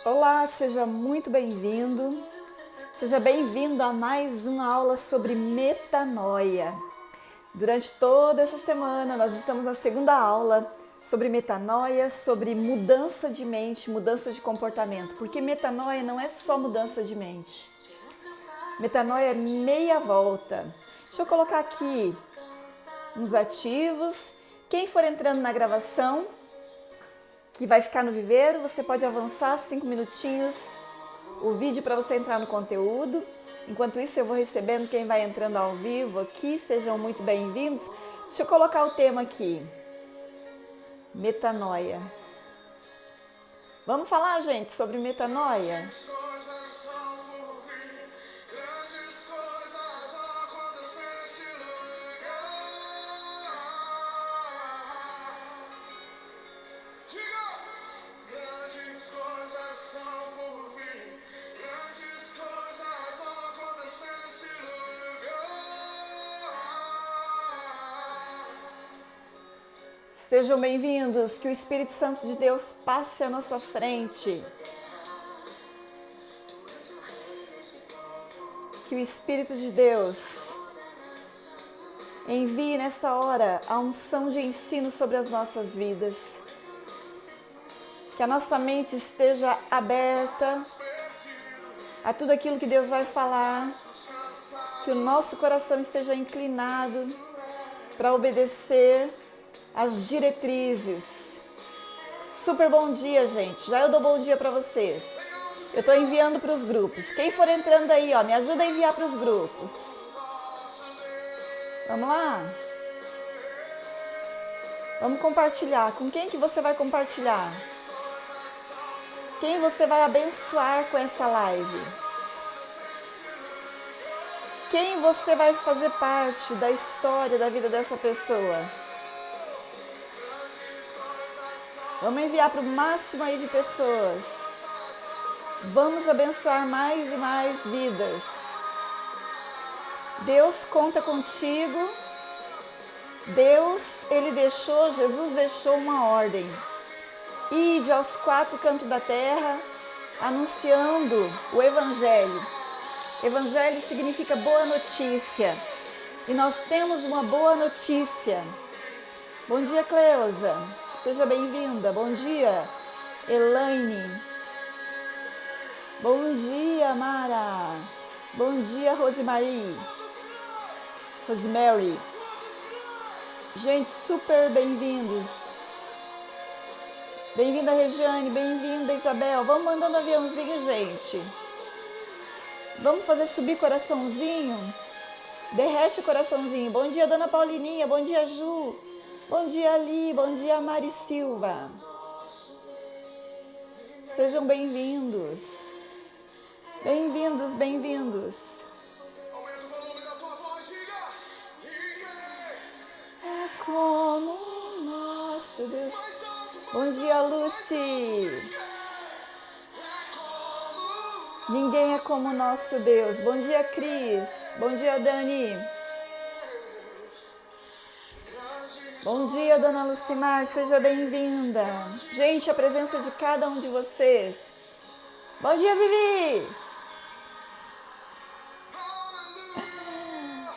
Olá, seja muito bem-vindo. Seja bem-vindo a mais uma aula sobre metanoia. Durante toda essa semana, nós estamos na segunda aula sobre metanoia, sobre mudança de mente, mudança de comportamento. Porque metanoia não é só mudança de mente. Metanoia é meia volta. Deixa eu colocar aqui uns ativos. Quem for entrando na gravação, que vai ficar no viveiro, você pode avançar 5 minutinhos o vídeo para você entrar no conteúdo. Enquanto isso, eu vou recebendo quem vai entrando ao vivo aqui. Sejam muito bem-vindos. Deixa eu colocar o tema aqui. Metanoia. Vamos falar, gente, sobre metanoia? Sejam bem-vindos, que o Espírito Santo de Deus passe à nossa frente. Que o Espírito de Deus envie nessa hora a unção de ensino sobre as nossas vidas. Que a nossa mente esteja aberta a tudo aquilo que Deus vai falar. Que o nosso coração esteja inclinado para obedecer as diretrizes. Super bom dia, gente. Já eu dou bom dia para vocês. Eu estou enviando para os grupos. Quem for entrando aí, ó, me ajuda a enviar para os grupos. Vamos lá? Vamos compartilhar. Com quem que você vai compartilhar? Quem você vai abençoar com essa live? Quem você vai fazer parte da história da vida dessa pessoa? Vamos enviar para o máximo aí de pessoas. Vamos abençoar mais e mais vidas. Deus conta contigo. Jesus deixou uma ordem. Ide aos 4 cantos da terra, anunciando o Evangelho. Evangelho significa boa notícia. E nós temos uma boa notícia. Bom dia, Cleusa. Seja bem-vinda. Bom dia, Elaine. Bom dia, Mara. Bom dia, Rosemary. Gente, super bem-vindos. Bem-vinda, Regiane. Bem-vinda, Isabel. Vamos mandando aviãozinho, gente. Vamos fazer subir coraçãozinho. Derrete o coraçãozinho. Bom dia, Dona Paulininha. Bom dia, Ju. Bom dia, Ali. Bom dia, Mari Silva. Sejam bem-vindos. Bem-vindos, bem-vindos. Aumenta o volume da tua voz, diga. É como o nosso Deus. Bom dia, Lucy. Ninguém é como o nosso Deus. Bom dia, Cris. Bom dia, Dani. Bom dia, Dona Lucimar, seja bem-vinda. Gente, a presença de cada um de vocês. Bom dia, Vivi.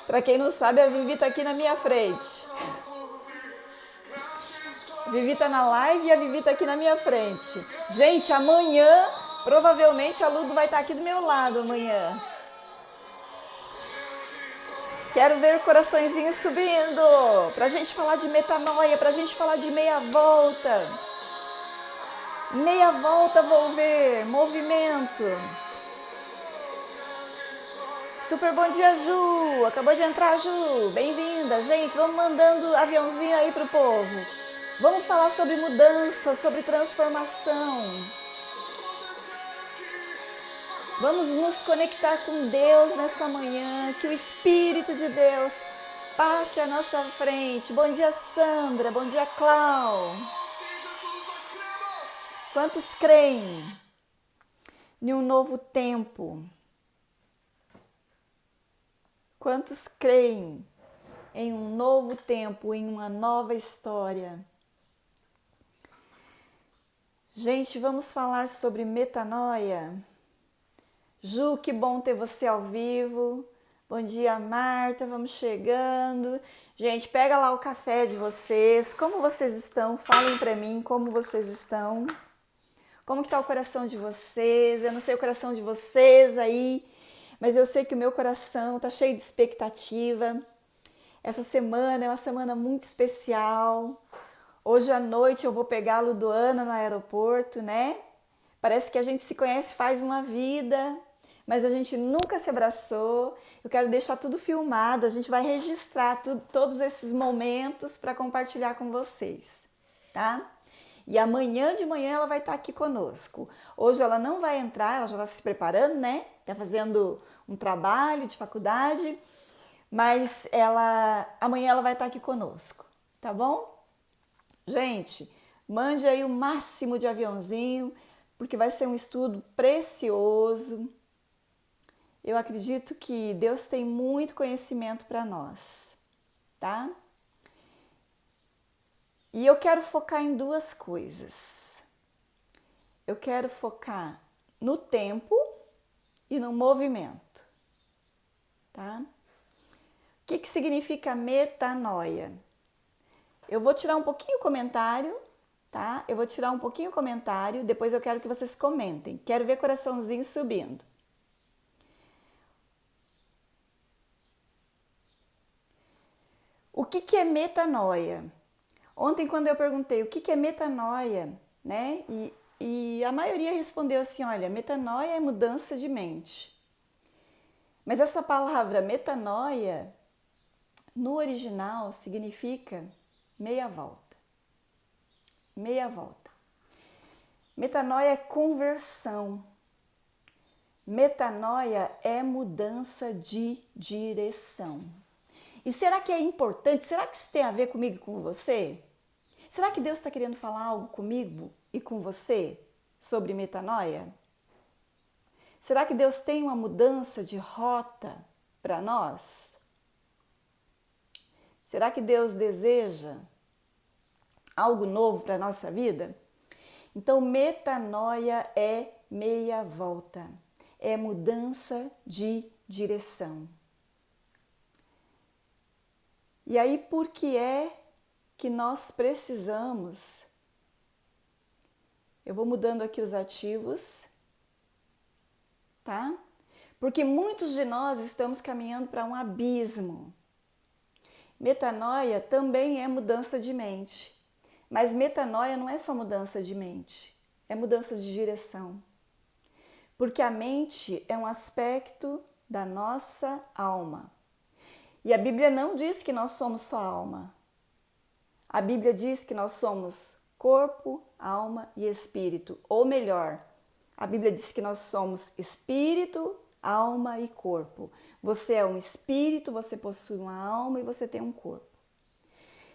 Para quem não sabe, a Vivi tá aqui na minha frente. A Vivi tá na live e a Vivi tá aqui na minha frente. Gente, amanhã, provavelmente a Ludo vai estar aqui do meu lado amanhã. Quero ver coraçõezinhos subindo, pra gente falar de metanoia, pra gente falar de meia volta. Meia volta, vou ver, movimento. Super bom dia, Ju. Acabou de entrar, Ju. Bem-vinda. Gente, vamos mandando aviãozinho aí pro povo. Vamos falar sobre mudança, sobre transformação. Vamos nos conectar com Deus nessa manhã, que o Espírito de Deus passe à nossa frente. Bom dia, Sandra. Bom dia, Clau. Quantos creem em um novo tempo? Quantos creem em um novo tempo, em uma nova história? Gente, vamos falar sobre metanoia. Ju, que bom ter você ao vivo. Bom dia, Marta, vamos chegando. Gente, pega lá o café de vocês. Como vocês estão? Falem pra mim como vocês estão. Como que tá o coração de vocês? Eu não sei o coração de vocês aí, mas eu sei que o meu coração tá cheio de expectativa. Essa semana é uma semana muito especial. Hoje à noite eu vou pegar a Ludoana no aeroporto, né? Parece que a gente se conhece faz uma vida, mas a gente nunca se abraçou. Eu quero deixar tudo filmado, a gente vai registrar todos esses momentos para compartilhar com vocês, tá? E amanhã de manhã ela vai estar aqui conosco. Hoje ela não vai entrar, ela já está se preparando, né? Está fazendo um trabalho de faculdade, mas amanhã ela vai estar aqui conosco, tá bom? Gente, mande aí o máximo de aviãozinho, porque vai ser um estudo precioso. Eu acredito que Deus tem muito conhecimento para nós, tá? E eu quero focar em duas coisas. Eu quero focar no tempo e no movimento, tá? O que significa metanoia? Eu vou tirar um pouquinho o comentário, tá? Eu vou tirar um pouquinho o comentário, depois eu quero que vocês comentem. Quero ver coraçãozinho subindo. O que é metanoia? Ontem, quando eu perguntei o que é metanoia, né? E a maioria respondeu assim, olha, metanoia é mudança de mente. Mas essa palavra metanoia, no original, significa meia volta. Meia volta. Metanoia é conversão. Metanoia é mudança de direção. E será que é importante? Será que isso tem a ver comigo e com você? Será que Deus está querendo falar algo comigo e com você sobre metanoia? Será que Deus tem uma mudança de rota para nós? Será que Deus deseja algo novo para a nossa vida? Então, metanoia é meia volta, é mudança de direção. E aí, por que é que nós precisamos? Eu vou mudando aqui os ativos, tá? Porque muitos de nós estamos caminhando para um abismo. Metanoia também é mudança de mente. Mas metanoia não é só mudança de mente, é mudança de direção. Porque a mente é um aspecto da nossa alma. E a Bíblia não diz que nós somos só alma. A Bíblia diz que nós somos corpo, alma e espírito. Ou melhor, a Bíblia diz que nós somos espírito, alma e corpo. Você é um espírito, você possui uma alma e você tem um corpo.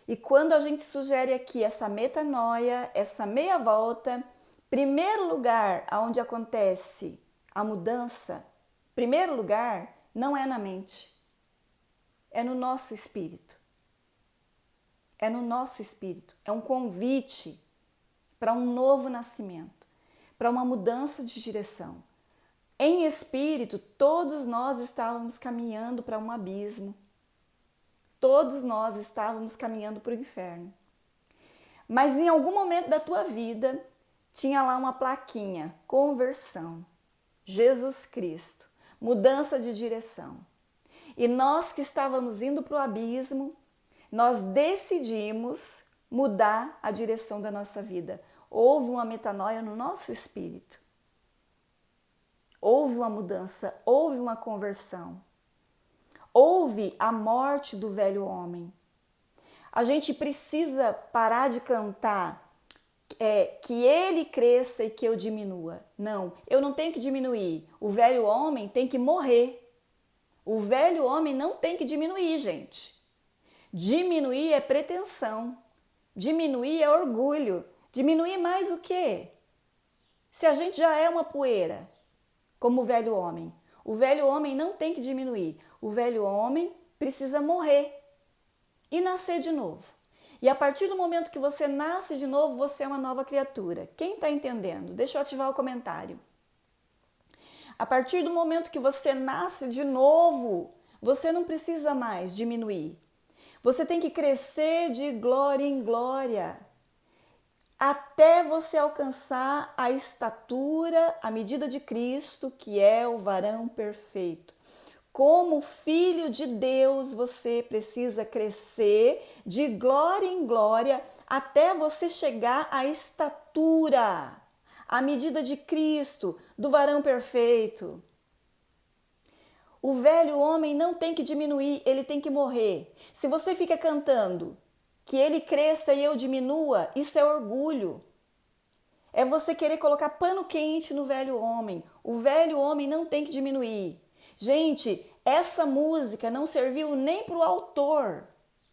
E quando a gente sugere aqui essa metanoia, essa meia volta, primeiro lugar onde acontece a mudança, primeiro lugar não é na mente, é no nosso espírito. É no nosso espírito, é um convite para um novo nascimento, para uma mudança de direção. Em espírito, todos nós estávamos caminhando para um abismo. Todos nós estávamos caminhando para o inferno. Mas em algum momento da tua vida, tinha lá uma plaquinha, conversão, Jesus Cristo, mudança de direção. E nós que estávamos indo para o abismo, nós decidimos mudar a direção da nossa vida. Houve uma metanoia no nosso espírito. Houve uma mudança, houve uma conversão. Houve a morte do velho homem. A gente precisa parar de cantar que ele cresça e que eu diminua. Não, eu não tenho que diminuir. O velho homem tem que morrer. O velho homem não tem que diminuir, gente. Diminuir é pretensão. Diminuir é orgulho. Diminuir mais o quê? Se a gente já é uma poeira, como o velho homem. O velho homem não tem que diminuir. O velho homem precisa morrer e nascer de novo. E a partir do momento que você nasce de novo, você é uma nova criatura. Quem está entendendo? Deixa eu ativar o comentário. A partir do momento que você nasce de novo, você não precisa mais diminuir. Você tem que crescer de glória em glória, até você alcançar a estatura, a medida de Cristo, que é o varão perfeito. Como filho de Deus, você precisa crescer de glória em glória até você chegar à estatura, à medida de Cristo, do varão perfeito. O velho homem não tem que diminuir, ele tem que morrer. Se você fica cantando que ele cresça e eu diminua, isso é orgulho. É você querer colocar pano quente no velho homem. O velho homem não tem que diminuir. Gente, essa música não serviu nem para o autor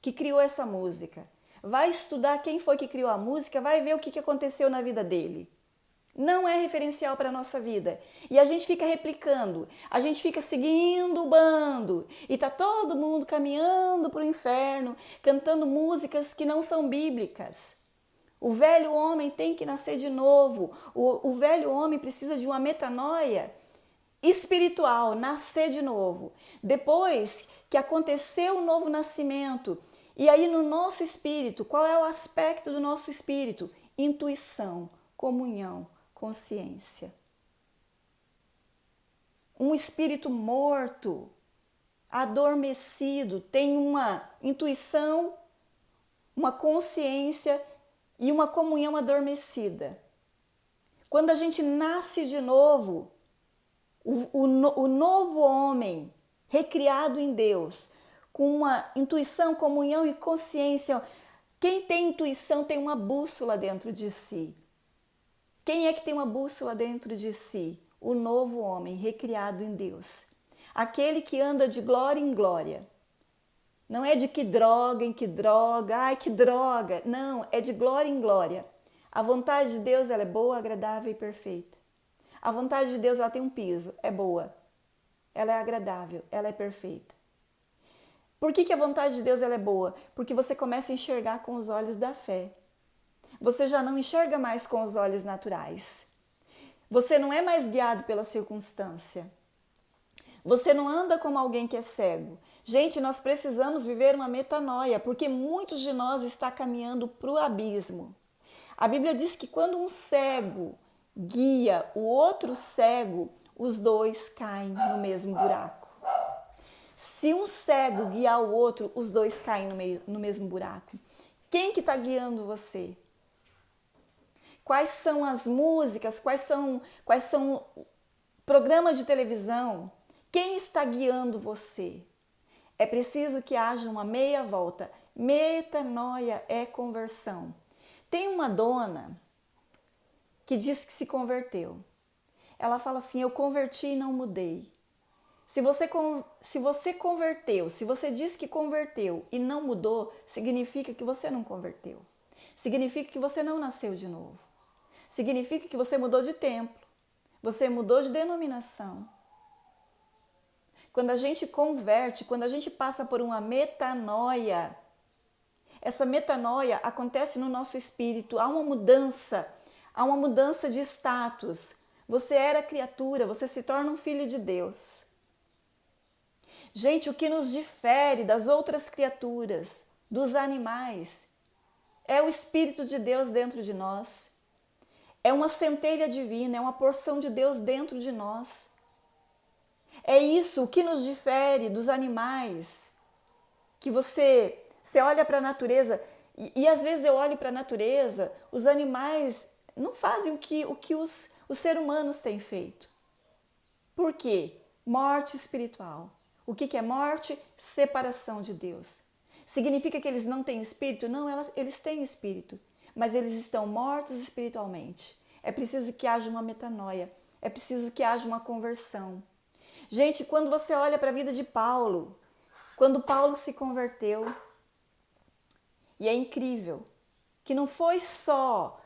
que criou essa música. Vai estudar quem foi que criou a música, vai ver o que aconteceu na vida dele. Não é referencial para a nossa vida. E a gente fica replicando, a gente fica seguindo o bando. E tá todo mundo caminhando para o inferno, cantando músicas que não são bíblicas. O velho homem tem que nascer de novo. O velho homem precisa de uma metanoia espiritual, nascer de novo. Depois que aconteceu o novo nascimento, e aí no nosso espírito, qual é o aspecto do nosso espírito? Intuição, comunhão, consciência. Um espírito morto, adormecido, tem uma intuição, uma consciência e uma comunhão adormecida. Quando a gente nasce de novo, o novo homem, recriado em Deus, com uma intuição, comunhão e consciência. Quem tem intuição tem uma bússola dentro de si. Quem é que tem uma bússola dentro de si? O novo homem, recriado em Deus. Aquele que anda de glória em glória. Não é de que droga em que droga, ai que droga. Não, é de glória em glória. A vontade de Deus ela é boa, agradável e perfeita. A vontade de Deus ela tem um piso, é boa. Ela é agradável, ela é perfeita. Por que a vontade de Deus ela é boa? Porque você começa a enxergar com os olhos da fé. Você já não enxerga mais com os olhos naturais. Você não é mais guiado pela circunstância. Você não anda como alguém que é cego. Gente, nós precisamos viver uma metanoia, porque muitos de nós estão caminhando para o abismo. A Bíblia diz que quando um cego guia o outro cego, os dois caem no mesmo buraco. Se um cego guiar o outro, os dois caem no mesmo buraco. Quem que está guiando você? Quais são as músicas? Quais são programas de televisão? Quem está guiando você? É preciso que haja uma meia volta. Metanoia é conversão. Tem uma dona que diz que se converteu. Ela fala assim, eu converti e não mudei. Se você converteu, se você diz que converteu e não mudou, significa que você não converteu. Significa que você não nasceu de novo. Significa que você mudou de templo. Você mudou de denominação. Quando a gente converte, quando a gente passa por uma metanoia, essa metanoia acontece no nosso espírito, há uma mudança de status. Você era criatura, você se torna um filho de Deus. Gente, o que nos difere das outras criaturas, dos animais, é o Espírito de Deus dentro de nós. É uma centelha divina, é uma porção de Deus dentro de nós. É isso o que nos difere dos animais. Que você olha para a natureza, e às vezes eu olho para a natureza, os animais não fazem o que os seres humanos têm feito. Por quê? Morte espiritual. O que é morte? Separação de Deus. Significa que eles não têm espírito? Não, eles têm espírito, mas eles estão mortos espiritualmente. É preciso que haja uma metanoia, é preciso que haja uma conversão. Gente, quando você olha para a vida de Paulo, quando Paulo se converteu, e é incrível, que não foi só,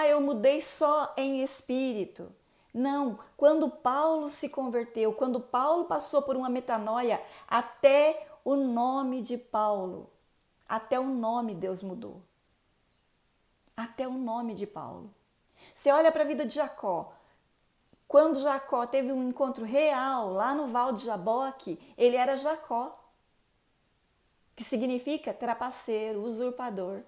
eu mudei só em espírito. Não, quando Paulo se converteu, quando Paulo passou por uma metanoia, até o nome de Paulo, Até o nome Deus mudou. Até o nome de Paulo. Você olha para a vida de Jacó. Quando Jacó teve um encontro real lá no Val de Jaboque, ele era Jacó, que significa trapaceiro, usurpador.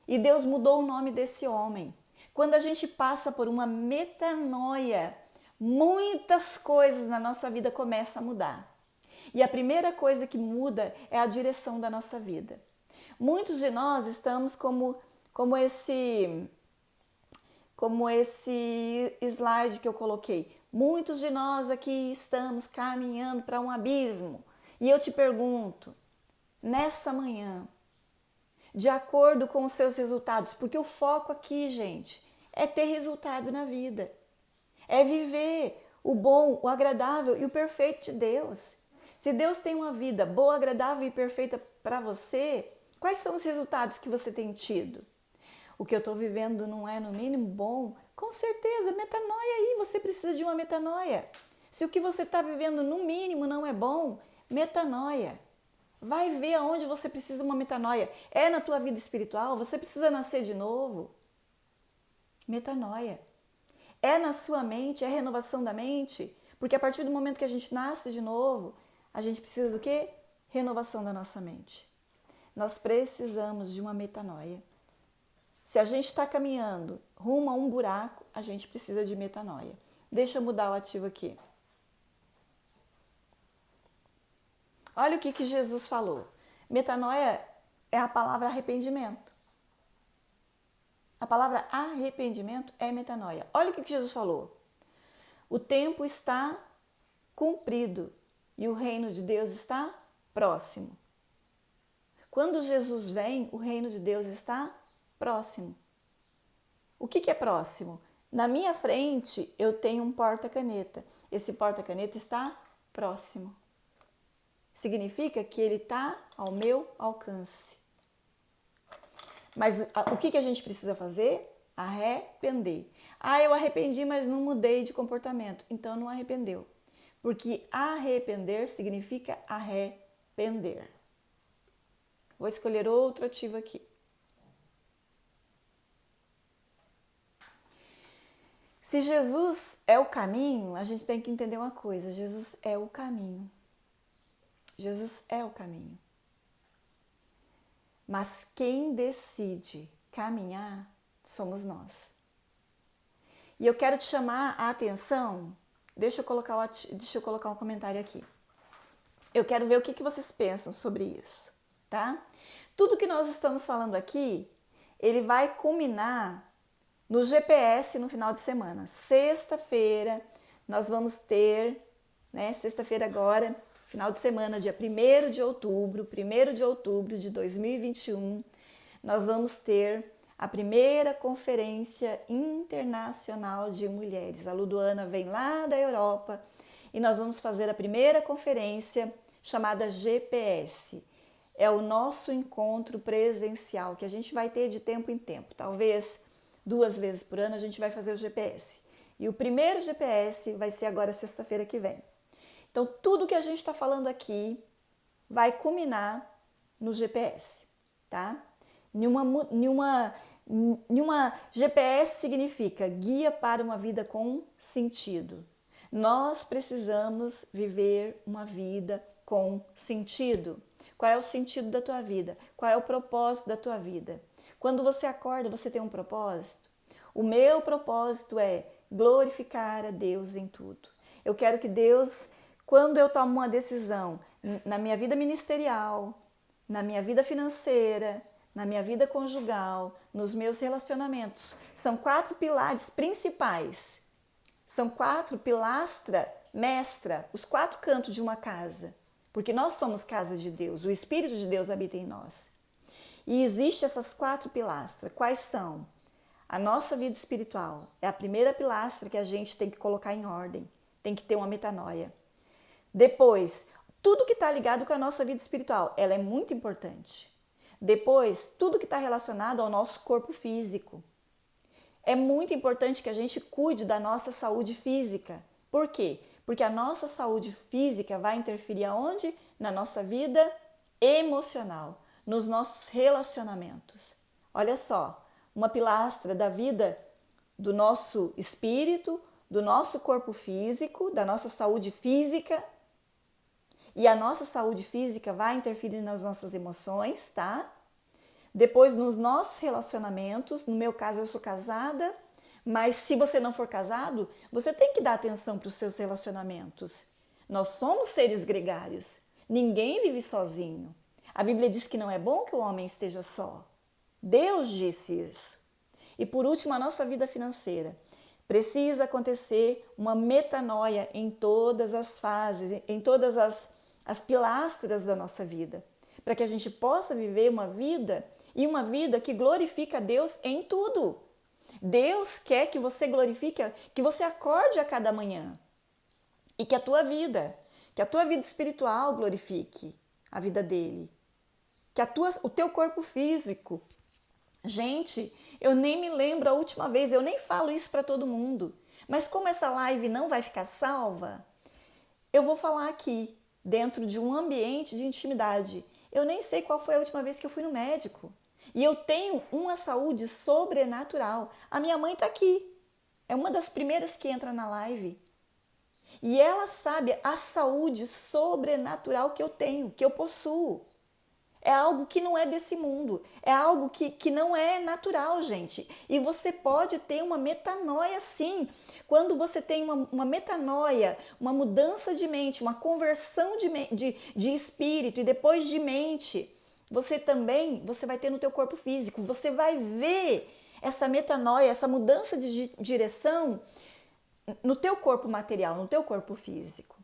E Deus mudou o nome desse homem. Quando a gente passa por uma metanoia, muitas coisas na nossa vida começam a mudar. E a primeira coisa que muda é a direção da nossa vida. Muitos de nós estamos como esse slide que eu coloquei. Muitos de nós aqui estamos caminhando para um abismo. E eu te pergunto, nessa manhã, de acordo com os seus resultados, porque o foco aqui, gente, é ter resultado na vida. É viver o bom, o agradável e o perfeito de Deus. Se Deus tem uma vida boa, agradável e perfeita para você, quais são os resultados que você tem tido? O que eu estou vivendo não é no mínimo bom? Com certeza, metanoia aí, você precisa de uma metanoia. Se o que você está vivendo no mínimo não é bom, metanoia. Vai ver aonde você precisa de uma metanoia. É na tua vida espiritual? Você precisa nascer de novo? Metanoia. É na sua mente? É renovação da mente? Porque a partir do momento que a gente nasce de novo, a gente precisa do quê? Renovação da nossa mente. Nós precisamos de uma metanoia. Se a gente está caminhando rumo a um buraco, a gente precisa de metanoia. Deixa eu mudar o ativo aqui. Olha o que Jesus falou. Metanoia é a palavra arrependimento. A palavra arrependimento é metanoia. Olha o que Jesus falou. O tempo está cumprido e o reino de Deus está próximo. Quando Jesus vem, o reino de Deus está próximo. O que é próximo? Na minha frente eu tenho um porta-caneta. Esse porta-caneta está próximo. Significa que ele está ao meu alcance. Mas o que a gente precisa fazer? Arrepender. Ah, eu arrependi, mas não mudei de comportamento. Então não arrependeu. Porque arrepender significa arrepender. Vou escolher outro ativo aqui. Se Jesus é o caminho, a gente tem que entender uma coisa. Jesus é o caminho. Jesus é o caminho. Mas quem decide caminhar somos nós. E eu quero te chamar a atenção. Deixa eu colocar um comentário aqui. Eu quero ver o que vocês pensam sobre isso, tá? Tudo que nós estamos falando aqui, ele vai culminar no GPS no final de semana. Sexta-feira nós vamos ter, sexta-feira agora, final de semana, dia 1º de outubro de 2021, nós vamos ter a primeira conferência internacional de mulheres. A Luduana vem lá da Europa e nós vamos fazer a primeira conferência chamada GPS. É o nosso encontro presencial que a gente vai ter de tempo em tempo. Talvez 2 vezes por ano a gente vai fazer o GPS. E o primeiro GPS vai ser agora sexta-feira que vem. Então, tudo que a gente está falando aqui vai culminar no GPS, tá? Nenhuma GPS significa guia para uma vida com sentido. Nós precisamos viver uma vida com sentido. Qual é o sentido da tua vida? Qual é o propósito da tua vida? Quando você acorda, você tem um propósito? O meu propósito é glorificar a Deus em tudo. Eu quero que Deus, quando eu tomo uma decisão na minha vida ministerial, na minha vida financeira, na minha vida conjugal, nos meus relacionamentos, são 4 pilares principais. São 4 pilastra, mestra, os 4 cantos de uma casa. Porque nós somos casa de Deus, o Espírito de Deus habita em nós. E existem essas 4 pilastras. Quais são? A nossa vida espiritual é a primeira pilastra que a gente tem que colocar em ordem. Tem que ter uma metanoia. Depois, tudo que está ligado com a nossa vida espiritual, ela é muito importante. Depois, tudo que está relacionado ao nosso corpo físico. É muito importante que a gente cuide da nossa saúde física. Por quê? Porque a nossa saúde física vai interferir aonde? Na nossa vida emocional, nos nossos relacionamentos. Olha só, uma pilastra da vida do nosso espírito, do nosso corpo físico, da nossa saúde física. E a nossa saúde física vai interferir nas nossas emoções, tá? Depois nos nossos relacionamentos, no meu caso eu sou casada, mas se você não for casado, você tem que dar atenção para os seus relacionamentos. Nós somos seres gregários, ninguém vive sozinho. A Bíblia diz que não é bom que o homem esteja só. Deus disse isso. E por último, a nossa vida financeira. Precisa acontecer uma metanoia em todas as fases, em todas as pilastras da nossa vida, para que a gente possa viver uma vida que glorifica a Deus em tudo. Deus quer que você glorifique, que você acorde a cada manhã e que a tua vida espiritual glorifique a vida dele, que o teu corpo físico. Gente, eu nem me lembro a última vez, eu nem falo isso para todo mundo, mas como essa live não vai ficar salva, eu vou falar aqui, dentro de um ambiente de intimidade. Eu nem sei qual foi a última vez que eu fui no médico. E eu tenho uma saúde sobrenatural. A minha mãe está aqui. É uma das primeiras que entra na live. E ela sabe a saúde sobrenatural que eu tenho, que eu possuo. É algo que não é desse mundo. É algo que não é natural, gente. E você pode ter uma metanoia, sim. Quando você tem uma metanoia, uma mudança de mente, uma conversão de espírito e depois de mente, você vai ter no teu corpo físico. Você vai ver essa metanoia, essa mudança de direção no teu corpo material, no teu corpo físico.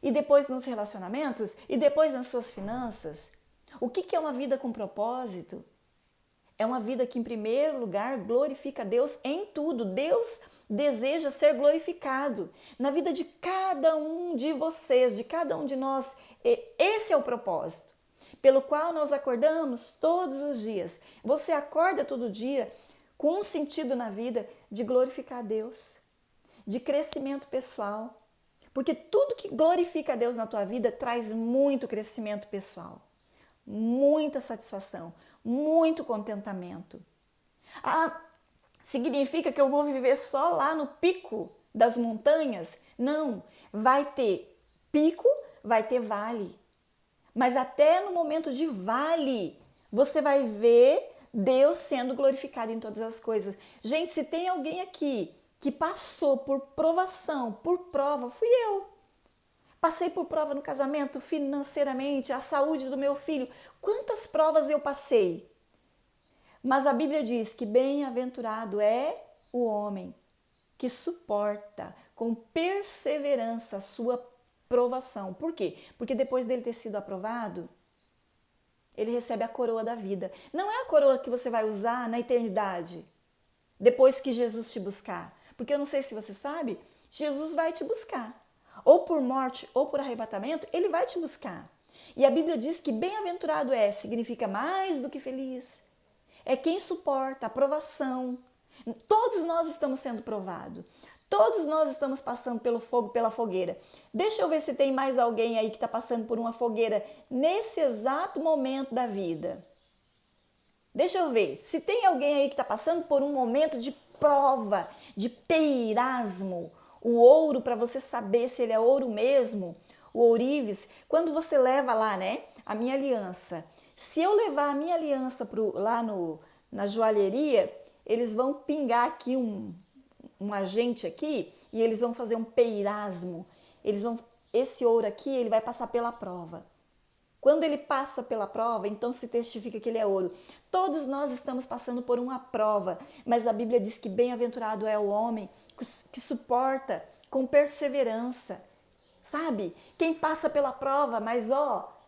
E depois nos relacionamentos, e depois nas suas finanças. O que é uma vida com propósito? É uma vida que, em primeiro lugar, glorifica a Deus em tudo. Deus deseja ser glorificado na vida de cada um de vocês, de cada um de nós. Esse é o propósito pelo qual nós acordamos todos os dias. Você acorda todo dia com um sentido na vida de glorificar a Deus, de crescimento pessoal. Porque tudo que glorifica a Deus na tua vida traz muito crescimento pessoal. Muita satisfação, muito contentamento. Significa que eu vou viver só lá no pico das montanhas? Não, vai ter pico, vai ter vale. Mas até no momento de vale, você vai ver Deus sendo glorificado em todas as coisas. Gente, se tem alguém aqui que passou por provação, por prova, fui eu. Passei por prova no casamento, financeiramente, a saúde do meu filho. Quantas provas eu passei? Mas a Bíblia diz que bem-aventurado é o homem que suporta com perseverança a sua provação. Por quê? Porque depois dele ter sido aprovado, ele recebe a coroa da vida. Não é a coroa que você vai usar na eternidade, depois que Jesus te buscar. Porque eu não sei se você sabe, Jesus vai te buscar. Ou por morte ou por arrebatamento, ele vai te buscar. E a Bíblia diz que bem-aventurado significa mais do que feliz. É quem suporta a provação. Todos nós estamos sendo provados. Todos nós estamos passando pelo fogo, pela fogueira. Deixa eu ver se tem mais alguém aí que está passando por uma fogueira nesse exato momento da vida. Deixa eu ver se tem alguém aí que está passando por um momento de prova, de peirasmo. O ouro, para você saber se ele é ouro mesmo, o ourives, quando você leva lá, né, a minha aliança. Se eu levar a minha aliança lá na joalheria, eles vão pingar aqui um agente aqui e eles vão fazer um peirasmo. Esse ouro aqui, ele vai passar pela prova. Quando ele passa pela prova, então se testifica que ele é ouro. Todos nós estamos passando por uma prova, mas a Bíblia diz que bem-aventurado é o homem que suporta com perseverança. Sabe? Quem passa pela prova, mas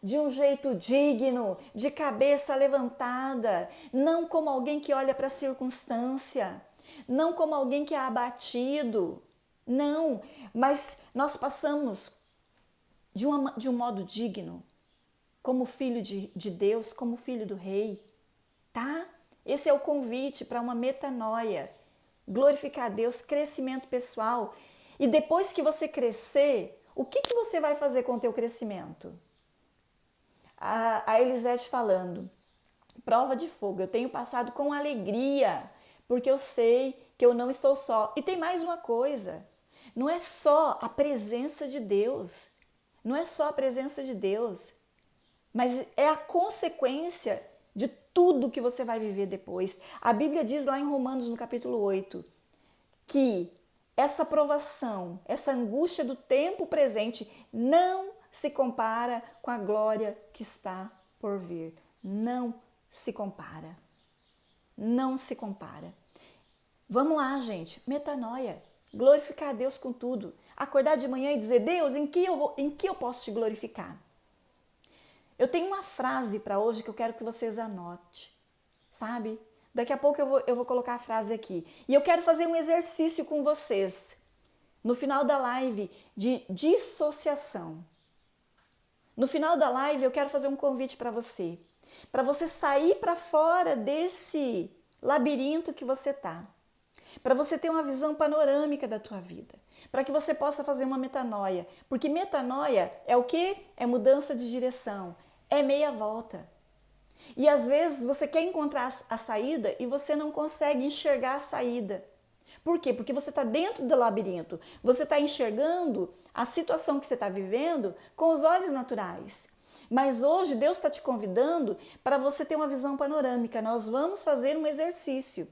de um jeito digno, de cabeça levantada, não como alguém que olha para a circunstância, não como alguém que é abatido. Não, mas nós passamos de um modo digno, como filho de Deus, como filho do rei, tá? Esse é o convite para uma metanoia, glorificar a Deus, crescimento pessoal. E depois que você crescer, o que você vai fazer com o teu crescimento? a Elisete falando, prova de fogo, eu tenho passado com alegria, porque eu sei que eu não estou só. E tem mais uma coisa, não é só a presença de Deus, não é só a presença de Deus, mas é a consequência de tudo que você vai viver depois. A Bíblia diz lá em Romanos, no capítulo 8, que essa provação, essa angústia do tempo presente não se compara com a glória que está por vir. Não se compara. Não se compara. Vamos lá, gente. Metanoia. Glorificar a Deus com tudo. Acordar de manhã e dizer, Deus, em que eu posso te glorificar? Eu tenho uma frase para hoje que eu quero que vocês anotem, sabe? Daqui a pouco eu vou colocar a frase aqui. E eu quero fazer um exercício com vocês, no final da live, de dissociação. No final da live eu quero fazer um convite para você sair para fora desse labirinto que você tá, para você ter uma visão panorâmica da tua vida, para que você possa fazer uma metanoia, porque metanoia é o quê? É mudança de direção, é meia volta. E às vezes você quer encontrar a saída e você não consegue enxergar a saída. Por quê? Porque você está dentro do labirinto, você está enxergando a situação que você está vivendo com os olhos naturais. Mas hoje Deus está te convidando para você ter uma visão panorâmica. Nós vamos fazer um exercício,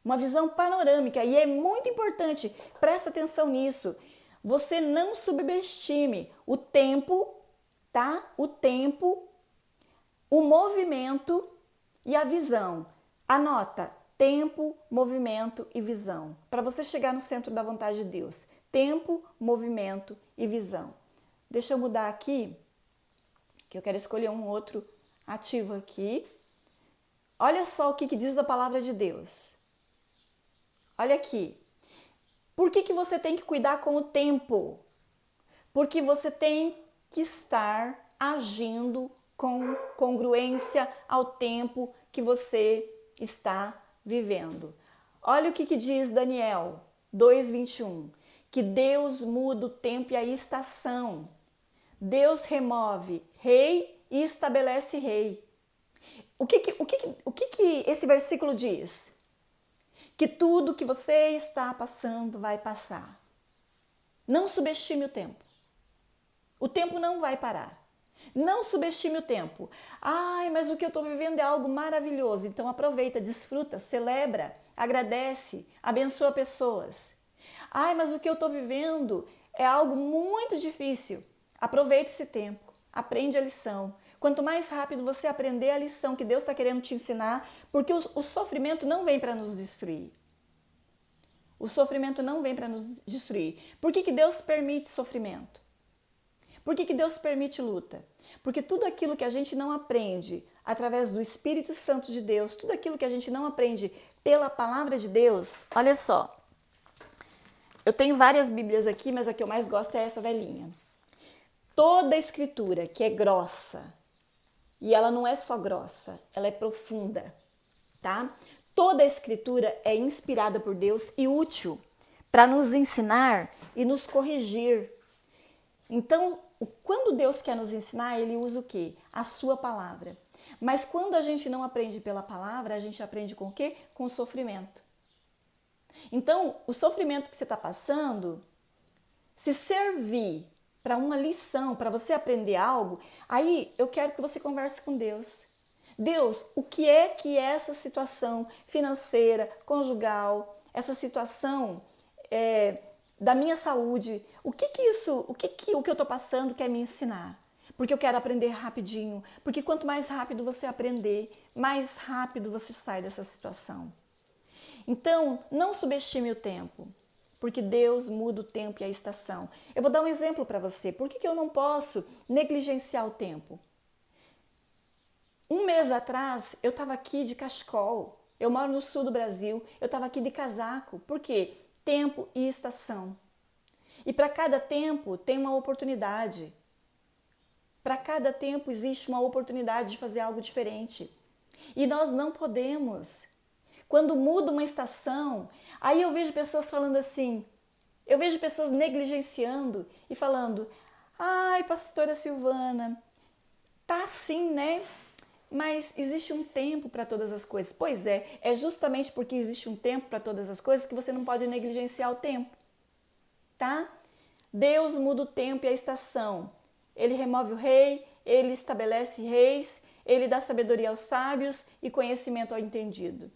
uma visão panorâmica, e é muito importante, presta atenção nisso. Você não subestime o tempo, tá? O tempo, o movimento e a visão. Anota, tempo, movimento e visão. Para você chegar no centro da vontade de Deus. Tempo, movimento e visão. Deixa eu mudar aqui, que eu quero escolher um outro ativo aqui. Olha só o que diz a palavra de Deus. Olha aqui. Por que você tem que cuidar com o tempo? Porque você tem que estar agindo com congruência ao tempo que você está vivendo. Olha o que diz Daniel 2:21, que Deus muda o tempo e a estação. Deus remove rei e estabelece rei. O que esse versículo diz? Que tudo que você está passando vai passar. Não subestime o tempo. O tempo não vai parar. Não subestime o tempo. Ai, mas o que eu estou vivendo é algo maravilhoso. Então aproveita, desfruta, celebra, agradece, abençoa pessoas. Ai, mas o que eu estou vivendo é algo muito difícil. Aproveita esse tempo, aprende a lição. Quanto mais rápido você aprender a lição que Deus está querendo te ensinar, porque o sofrimento não vem para nos destruir. O sofrimento não vem para nos destruir. Por que Deus permite sofrimento? Por que Deus permite luta? Porque tudo aquilo que a gente não aprende através do Espírito Santo de Deus, tudo aquilo que a gente não aprende pela palavra de Deus, olha só. Eu tenho várias Bíblias aqui, mas a que eu mais gosto é essa velhinha. Toda a escritura que é grossa, e ela não é só grossa, ela é profunda, tá? Toda a escritura é inspirada por Deus e útil para nos ensinar e nos corrigir. Então, quando Deus quer nos ensinar, Ele usa o quê? A sua palavra. Mas quando a gente não aprende pela palavra, a gente aprende com o quê? Com o sofrimento. Então, o sofrimento que você está passando, se servir para uma lição, para você aprender algo, aí eu quero que você converse com Deus. Deus, o que é essa situação financeira, conjugal, essa situação da minha saúde, o que eu estou passando quer me ensinar? Porque eu quero aprender rapidinho, porque quanto mais rápido você aprender, mais rápido você sai dessa situação. Então, não subestime o tempo, porque Deus muda o tempo e a estação. Eu vou dar um exemplo para você. Por que eu não posso negligenciar o tempo? Um mês atrás, eu estava aqui de cachecol. Eu moro no sul do Brasil. Eu estava aqui de casaco. Por quê? Tempo e estação. E para cada tempo tem uma oportunidade. Para cada tempo existe uma oportunidade de fazer algo diferente. E nós não podemos. Quando muda uma estação, aí eu vejo pessoas falando assim, eu vejo pessoas negligenciando e falando, ai, pastora Silvana, Tá assim, né? Mas existe um tempo para todas as coisas. Pois é justamente porque existe um tempo para todas as coisas que você não pode negligenciar o tempo, tá? Deus muda o tempo e a estação. Ele remove o rei, ele estabelece reis, ele dá sabedoria aos sábios e conhecimento ao entendido.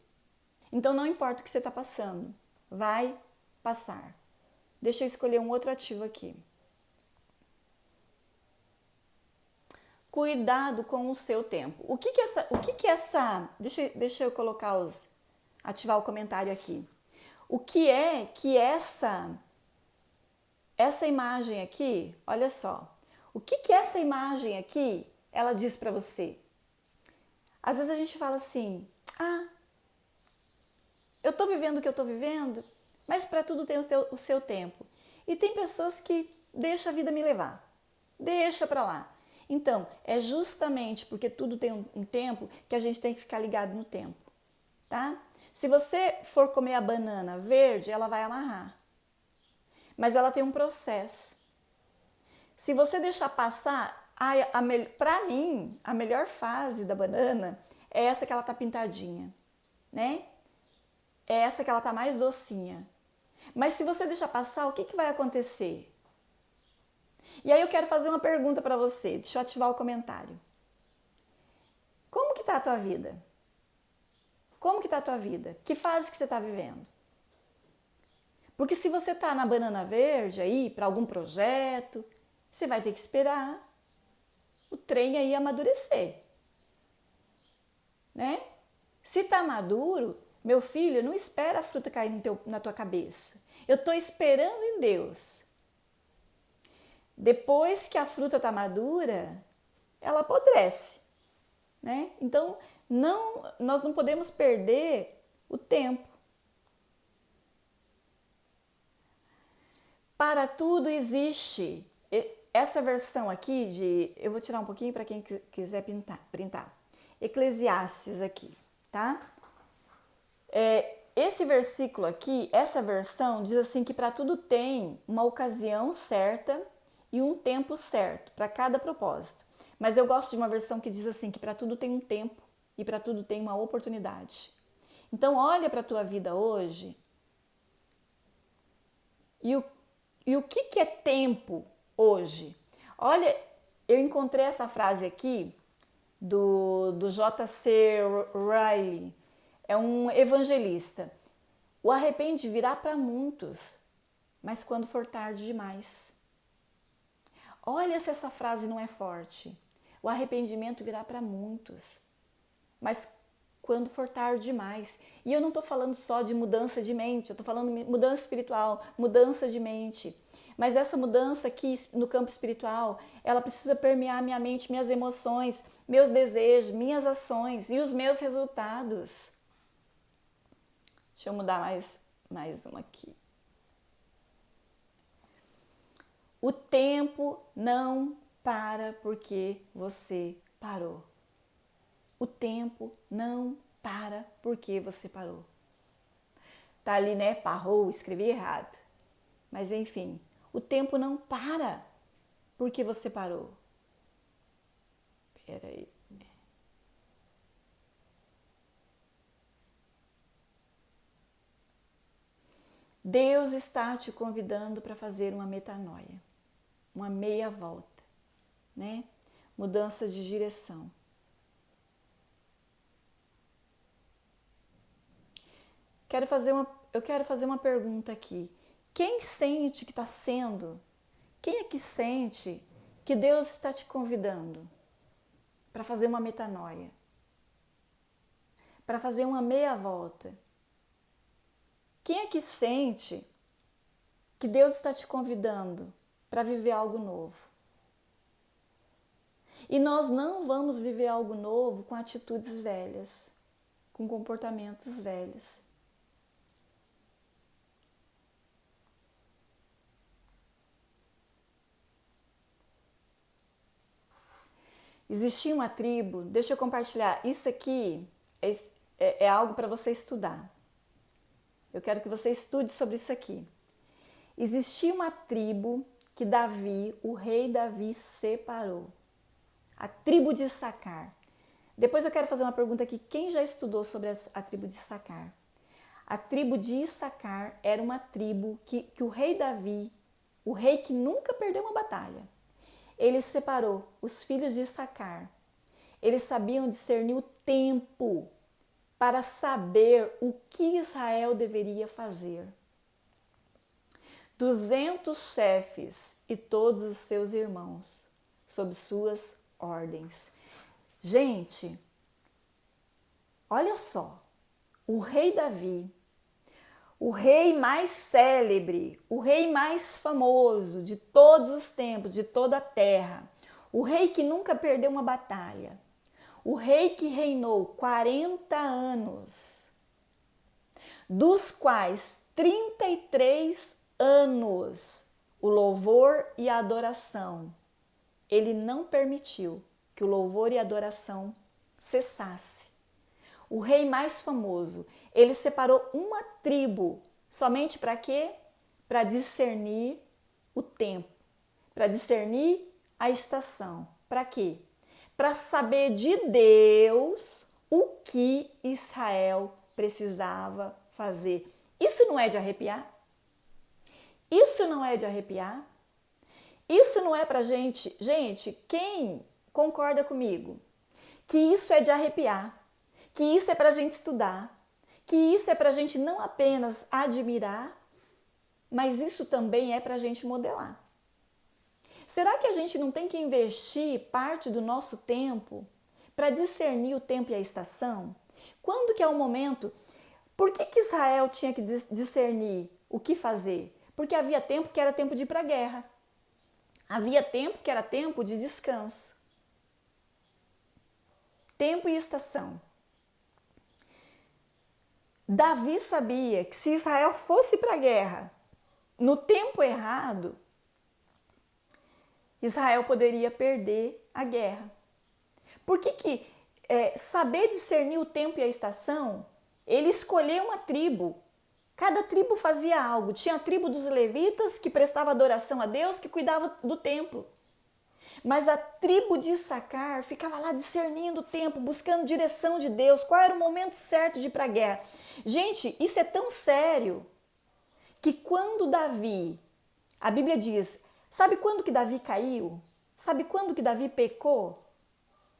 Então não importa o que você está passando, vai passar. Deixa eu escolher um outro ativo aqui. Cuidado com o seu tempo. O que que essa, deixa eu colocar ativar o comentário aqui. O que é que essa imagem aqui, olha só. O que que essa imagem aqui, ela diz para você? Às vezes a gente fala assim: "Ah, eu tô vivendo o que eu tô vivendo, mas para tudo tem o seu tempo". E tem pessoas que deixam a vida me levar. Deixa para lá. Então, é justamente porque tudo tem um tempo que a gente tem que ficar ligado no tempo, tá? Se você for comer a banana verde, ela vai amarrar. Mas ela tem um processo. Se você deixar passar, para mim, a melhor fase da banana é essa que ela tá pintadinha, né? É essa que ela tá mais docinha. Mas se você deixar passar, o que que vai acontecer? E aí eu quero fazer uma pergunta para você. Deixa eu ativar o comentário. Como que tá a tua vida? Como que tá a tua vida? Que fase que você está vivendo? Porque se você tá na banana verde aí para algum projeto, você vai ter que esperar o trem aí amadurecer, né? Se tá maduro, meu filho, não espera a fruta cair na tua cabeça. Eu tô esperando em Deus. Depois que a fruta está madura, ela apodrece, né? Então, nós não podemos perder o tempo. Para tudo existe. Essa versão aqui eu vou tirar um pouquinho para quem quiser printar. Eclesiastes aqui, tá? Esse versículo aqui, essa versão diz assim que para tudo tem uma ocasião certa e um tempo certo para cada propósito. Mas eu gosto de uma versão que diz assim que para tudo tem um tempo e para tudo tem uma oportunidade. Então olha para a tua vida hoje e o que é tempo hoje? Olha, eu encontrei essa frase aqui do J.C. Riley, é um evangelista. O arrepende virá para muitos, mas quando for tarde demais. Olha se essa frase não é forte. O arrependimento virá para muitos, mas quando for tarde demais. E eu não estou falando só de mudança de mente, eu estou falando de mudança espiritual, mudança de mente. Mas essa mudança aqui no campo espiritual, ela precisa permear minha mente, minhas emoções, meus desejos, minhas ações e os meus resultados. Deixa eu mudar mais uma aqui. O tempo não para porque você parou. O tempo não para porque você parou. Tá ali, né? Parou, escrevi errado. Mas enfim, o tempo não para porque você parou. Espera aí. Deus está te convidando para fazer uma metanoia, uma meia volta, né? Mudança de direção. Eu quero fazer uma pergunta aqui. Quem sente que está sendo? Quem é que sente que Deus está te convidando para fazer uma metanoia? Para fazer uma meia volta? Quem é que sente que Deus está te convidando para viver algo novo? E nós não vamos viver algo novo com atitudes velhas, com comportamentos velhos. Existia uma tribo, deixa eu compartilhar, isso aqui é algo para você estudar. Eu quero que você estude sobre isso aqui. Existia uma tribo que Davi, o rei Davi, separou. A tribo de Issacar. Depois eu quero fazer uma pergunta aqui. Quem já estudou sobre a tribo de Issacar? A tribo de Issacar era uma tribo que o rei Davi, o rei que nunca perdeu uma batalha, ele separou os filhos de Issacar. Eles sabiam discernir o tempo para saber o que Israel deveria fazer. 200 chefes e todos os seus irmãos, sob suas ordens. Gente, olha só, o rei Davi, o rei mais célebre, o rei mais famoso de todos os tempos, de toda a terra, o rei que nunca perdeu uma batalha, o rei que reinou 40 anos, dos quais 33 anos o louvor e a adoração, ele não permitiu que o louvor e a adoração cessasse. O rei mais famoso, ele separou uma tribo, somente para quê? Para discernir o tempo, para discernir a estação. Para quê? Para saber de Deus o que Israel precisava fazer. Isso não é de arrepiar? Isso não é de arrepiar? Isso não é pra gente? Gente, quem concorda comigo que isso é de arrepiar? Que isso é pra gente estudar? Que isso é pra gente não apenas admirar, mas isso também é pra gente modelar. Será que a gente não tem que investir parte do nosso tempo para discernir o tempo e a estação? Quando que é o momento? Por que Israel tinha que discernir o que fazer? Porque havia tempo que era tempo de ir para a guerra. Havia tempo que era tempo de descanso. Tempo e estação. Davi sabia que se Israel fosse para a guerra no tempo errado, Israel poderia perder a guerra. Por que saber discernir o tempo e a estação, ele escolheu uma tribo. Cada tribo fazia algo. Tinha a tribo dos levitas, que prestava adoração a Deus, que cuidava do templo. Mas a tribo de Issacar ficava lá discernindo o tempo, buscando direção de Deus, qual era o momento certo de ir para a guerra. Gente, isso é tão sério que quando Davi, a Bíblia diz, sabe quando que Davi caiu? Sabe quando que Davi pecou?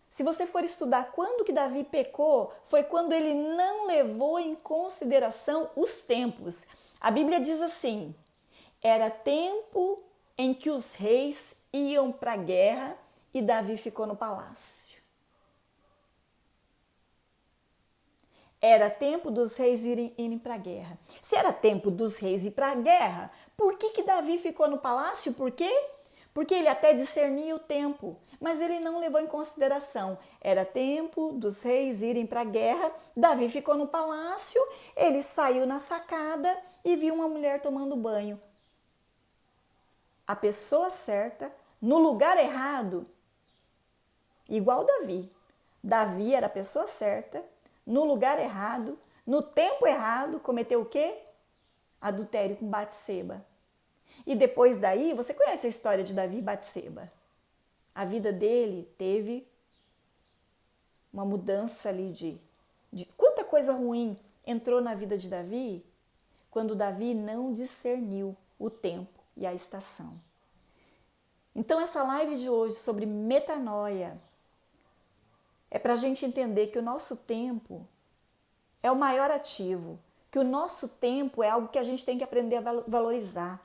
Se você for estudar quando que Davi pecou, foi quando ele não levou em consideração os tempos. A Bíblia diz assim, era tempo em que os reis iam para a guerra e Davi ficou no palácio. Era tempo dos reis irem para a guerra. Se era tempo dos reis ir para a guerra, por que Davi ficou no palácio? Por quê? Porque ele até discernia o tempo, mas ele não levou em consideração. Era tempo dos reis irem para a guerra, Davi ficou no palácio, ele saiu na sacada e viu uma mulher tomando banho. A pessoa certa, no lugar errado, igual Davi. Davi era a pessoa certa, no lugar errado, no tempo errado, cometeu o quê? Adultério com Batseba. E depois daí, você conhece a história de Davi e Batseba? A vida dele teve uma mudança ali de quanta coisa ruim entrou na vida de Davi quando Davi não discerniu o tempo e a estação. Então essa live de hoje sobre metanoia é para a gente entender que o nosso tempo é o maior ativo, que o nosso tempo é algo que a gente tem que aprender a valorizar,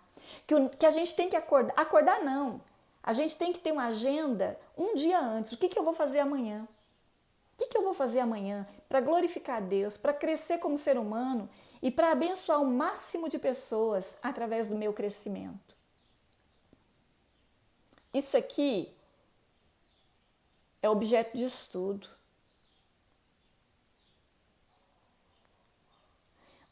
que a gente tem que acordar não, a gente tem que ter uma agenda um dia antes, o que eu vou fazer amanhã? O que eu vou fazer amanhã para glorificar a Deus, para crescer como ser humano e para abençoar o máximo de pessoas através do meu crescimento? Isso aqui é objeto de estudo.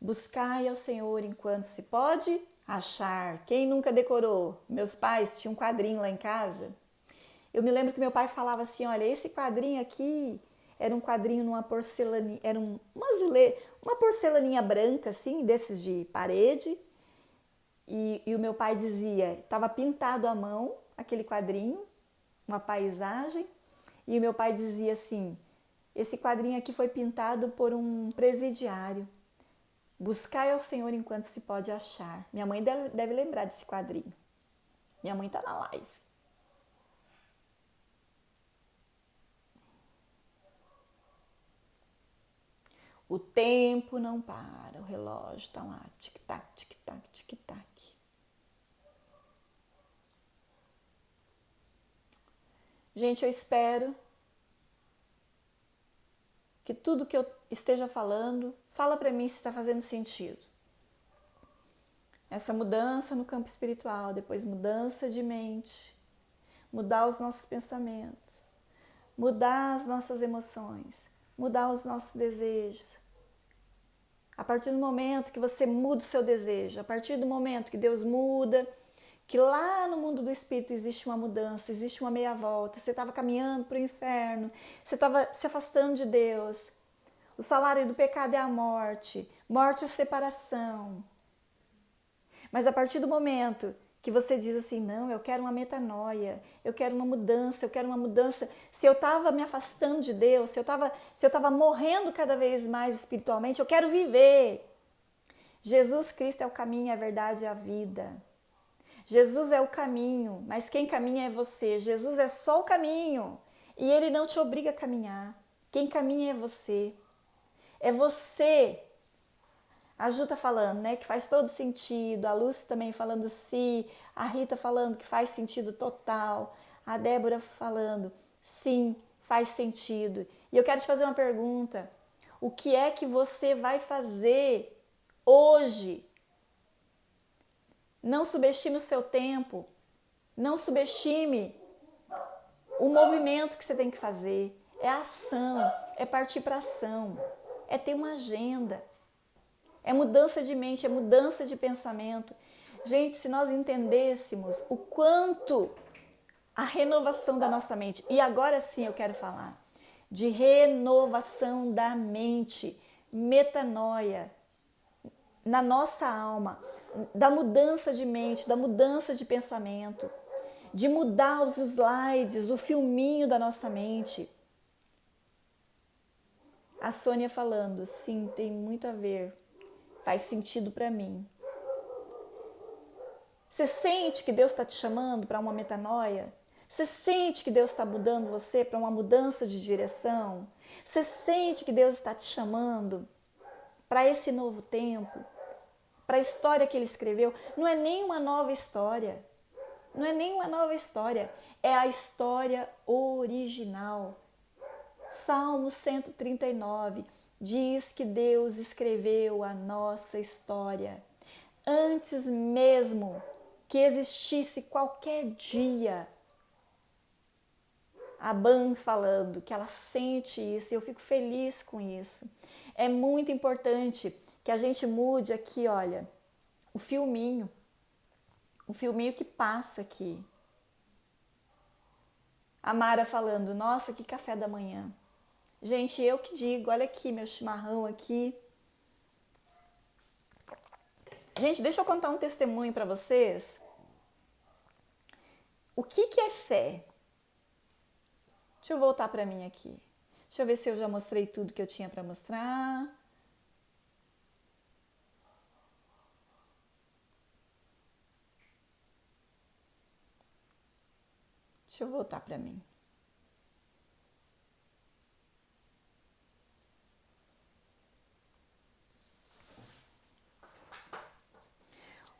Buscai ao Senhor enquanto se pode achar. Quem nunca decorou? Meus pais tinham um quadrinho lá em casa. Eu me lembro que meu pai falava assim, olha, esse quadrinho aqui era um quadrinho numa porcelaninha, era uma porcelaninha branca, assim, desses de parede. E o meu pai dizia, estava pintado à mão, aquele quadrinho, uma paisagem, E o meu pai dizia assim, esse quadrinho aqui foi pintado por um presidiário. Buscai ao Senhor enquanto se pode achar. Minha mãe deve lembrar desse quadrinho. Minha mãe está na live. O tempo não para, o relógio está lá, tic-tac, tic-tac, tic-tac. Gente, eu espero que tudo que eu esteja falando, fala para mim se está fazendo sentido. Essa mudança no campo espiritual, depois mudança de mente, mudar os nossos pensamentos, mudar as nossas emoções, mudar os nossos desejos. A partir do momento que você muda o seu desejo, a partir do momento que Deus muda, que lá no mundo do espírito existe uma mudança, existe uma meia volta, você estava caminhando para o inferno, você estava se afastando de Deus. O salário do pecado é a morte, morte é a separação. Mas a partir do momento que você diz assim, não, eu quero uma metanoia, eu quero uma mudança, se eu estava me afastando de Deus, se eu estava morrendo cada vez mais espiritualmente, eu quero viver. Jesus Cristo é o caminho, a verdade e a vida. Jesus é o caminho, mas quem caminha é você. Jesus é só o caminho e Ele não te obriga a caminhar. Quem caminha é você. É você. A Ju tá falando, né, que faz todo sentido. A Lúcia também falando sim. A Rita falando que faz sentido total. A Débora falando sim, faz sentido. E eu quero te fazer uma pergunta. O que é que você vai fazer hoje? Não subestime o seu tempo, não subestime o movimento que você tem que fazer. É ação, é partir para ação, é ter uma agenda, é mudança de mente, é mudança de pensamento. Gente, se nós entendêssemos o quanto a renovação da nossa mente, e agora sim eu quero falar de renovação da mente, metanoia, na nossa alma, da mudança de mente, da mudança de pensamento, de mudar os slides, o filminho da nossa mente. A Sônia falando, sim, tem muito a ver, faz sentido para mim. Você sente que Deus está te chamando para uma metanoia? Você sente que Deus está mudando você para uma mudança de direção? Você sente que Deus está te chamando para esse novo tempo? Para a história que Ele escreveu? Não é nem uma nova história. Não é nem uma nova história. É a história original. Salmo 139 diz que Deus escreveu a nossa história antes mesmo que existisse qualquer dia. A Ban falando que ela sente isso e eu fico feliz com isso. É muito importante que a gente mude aqui, olha, o filminho que passa aqui. A Mara falando, nossa, que café da manhã. Gente, eu que digo, olha aqui meu chimarrão aqui. Gente, deixa eu contar um testemunho para vocês. O que é fé? Deixa eu voltar para mim aqui. Deixa eu ver se eu já mostrei tudo que eu tinha para mostrar. Deixa eu voltar para mim.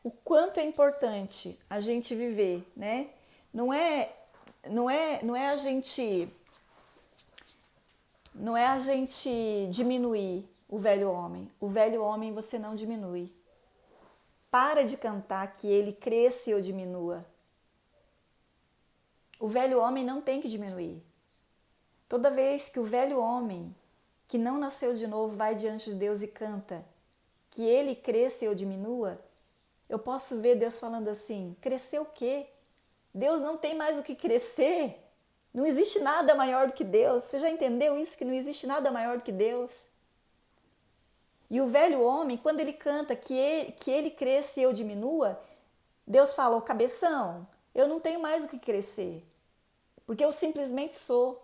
O quanto é importante a gente viver, né? Não é a gente diminuir o velho homem. O velho homem você não diminui. Para de cantar que ele cresça e eu diminua. O velho homem não tem que diminuir. Toda vez que o velho homem que não nasceu de novo vai diante de Deus e canta que ele cresça e eu diminua, eu posso ver Deus falando assim, crescer o quê? Deus não tem mais o que crescer. Não existe nada maior do que Deus. Você já entendeu isso? Que não existe nada maior do que Deus? E o velho homem, quando ele canta que ele cresça e eu diminua, Deus fala, ô cabeção, eu não tenho mais o que crescer. Porque eu simplesmente sou.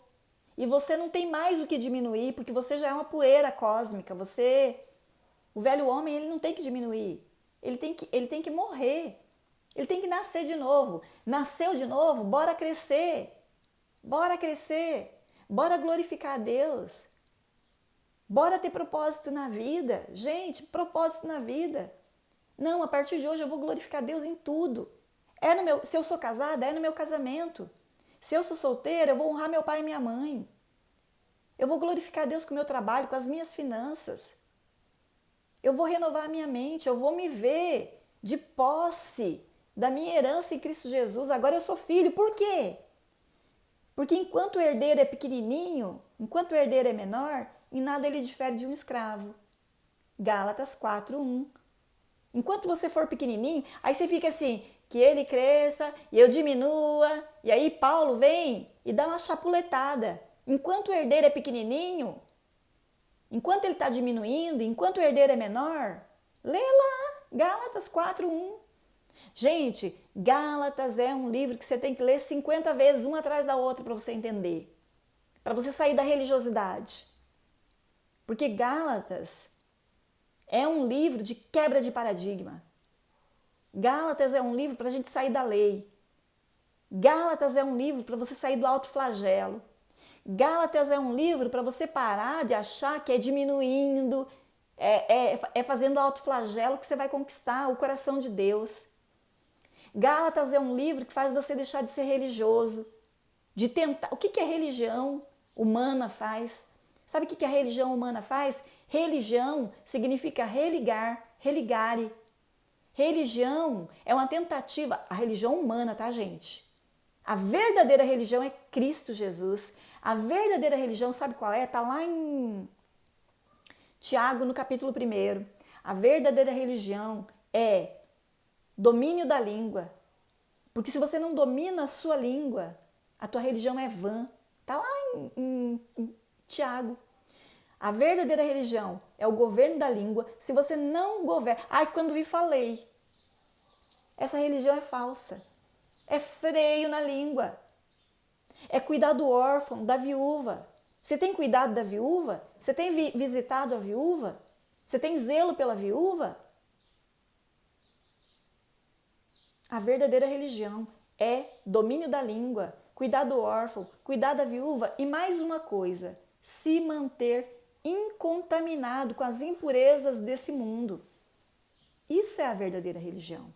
e você não tem mais o que diminuir, porque você já é uma poeira cósmica. O velho homem, ele não tem que diminuir. Ele tem que morrer. Ele tem que nascer de novo. Nasceu de novo, bora crescer. Bora crescer. Bora glorificar a Deus. Bora ter propósito na vida. Gente, propósito na vida. Não, a partir de hoje eu vou glorificar Deus em tudo. Se eu sou casada, é no meu casamento. Se eu sou solteira, eu vou honrar meu pai e minha mãe. Eu vou glorificar Deus com o meu trabalho, com as minhas finanças. Eu vou renovar a minha mente, eu vou me ver de posse da minha herança em Cristo Jesus. Agora eu sou filho. Por quê? Porque enquanto o herdeiro é pequenininho, enquanto o herdeiro é menor, em nada ele difere de um escravo. Gálatas 4:1. Enquanto você for pequenininho, aí você fica assim, que ele cresça e eu diminua. E aí Paulo vem e dá uma chapuletada. Enquanto o herdeiro é pequenininho, enquanto ele está diminuindo, enquanto o herdeiro é menor, lê lá, Gálatas 4:1. Gente, Gálatas é um livro que você tem que ler 50 vezes, uma atrás da outra, para você entender. Para você sair da religiosidade. Porque Gálatas é um livro de quebra de paradigma. Gálatas é um livro para a gente sair da lei. Gálatas é um livro para você sair do autoflagelo. Gálatas é um livro para você parar de achar que é diminuindo, é fazendo autoflagelo que você vai conquistar o coração de Deus. Gálatas é um livro que faz você deixar de ser religioso, de tentar. O que a religião humana faz? Sabe o que a religião humana faz? Religião significa religar, religare. Religião é uma tentativa, a religião humana, tá, gente? A verdadeira religião é Cristo Jesus. A verdadeira religião, sabe qual é? Está lá em Tiago, no capítulo 1. A verdadeira religião é domínio da língua. Porque se você não domina a sua língua, a tua religião é vã. Está lá em Tiago. A verdadeira religião é o governo da língua. Se você não governa... quando vi falei. Essa religião é falsa. É freio na língua. É cuidar do órfão, da viúva. Você tem cuidado da viúva? Você tem visitado a viúva? Você tem zelo pela viúva? A verdadeira religião é domínio da língua, cuidar do órfão, cuidar da viúva e mais uma coisa, se manter incontaminado com as impurezas desse mundo. Isso é a verdadeira religião.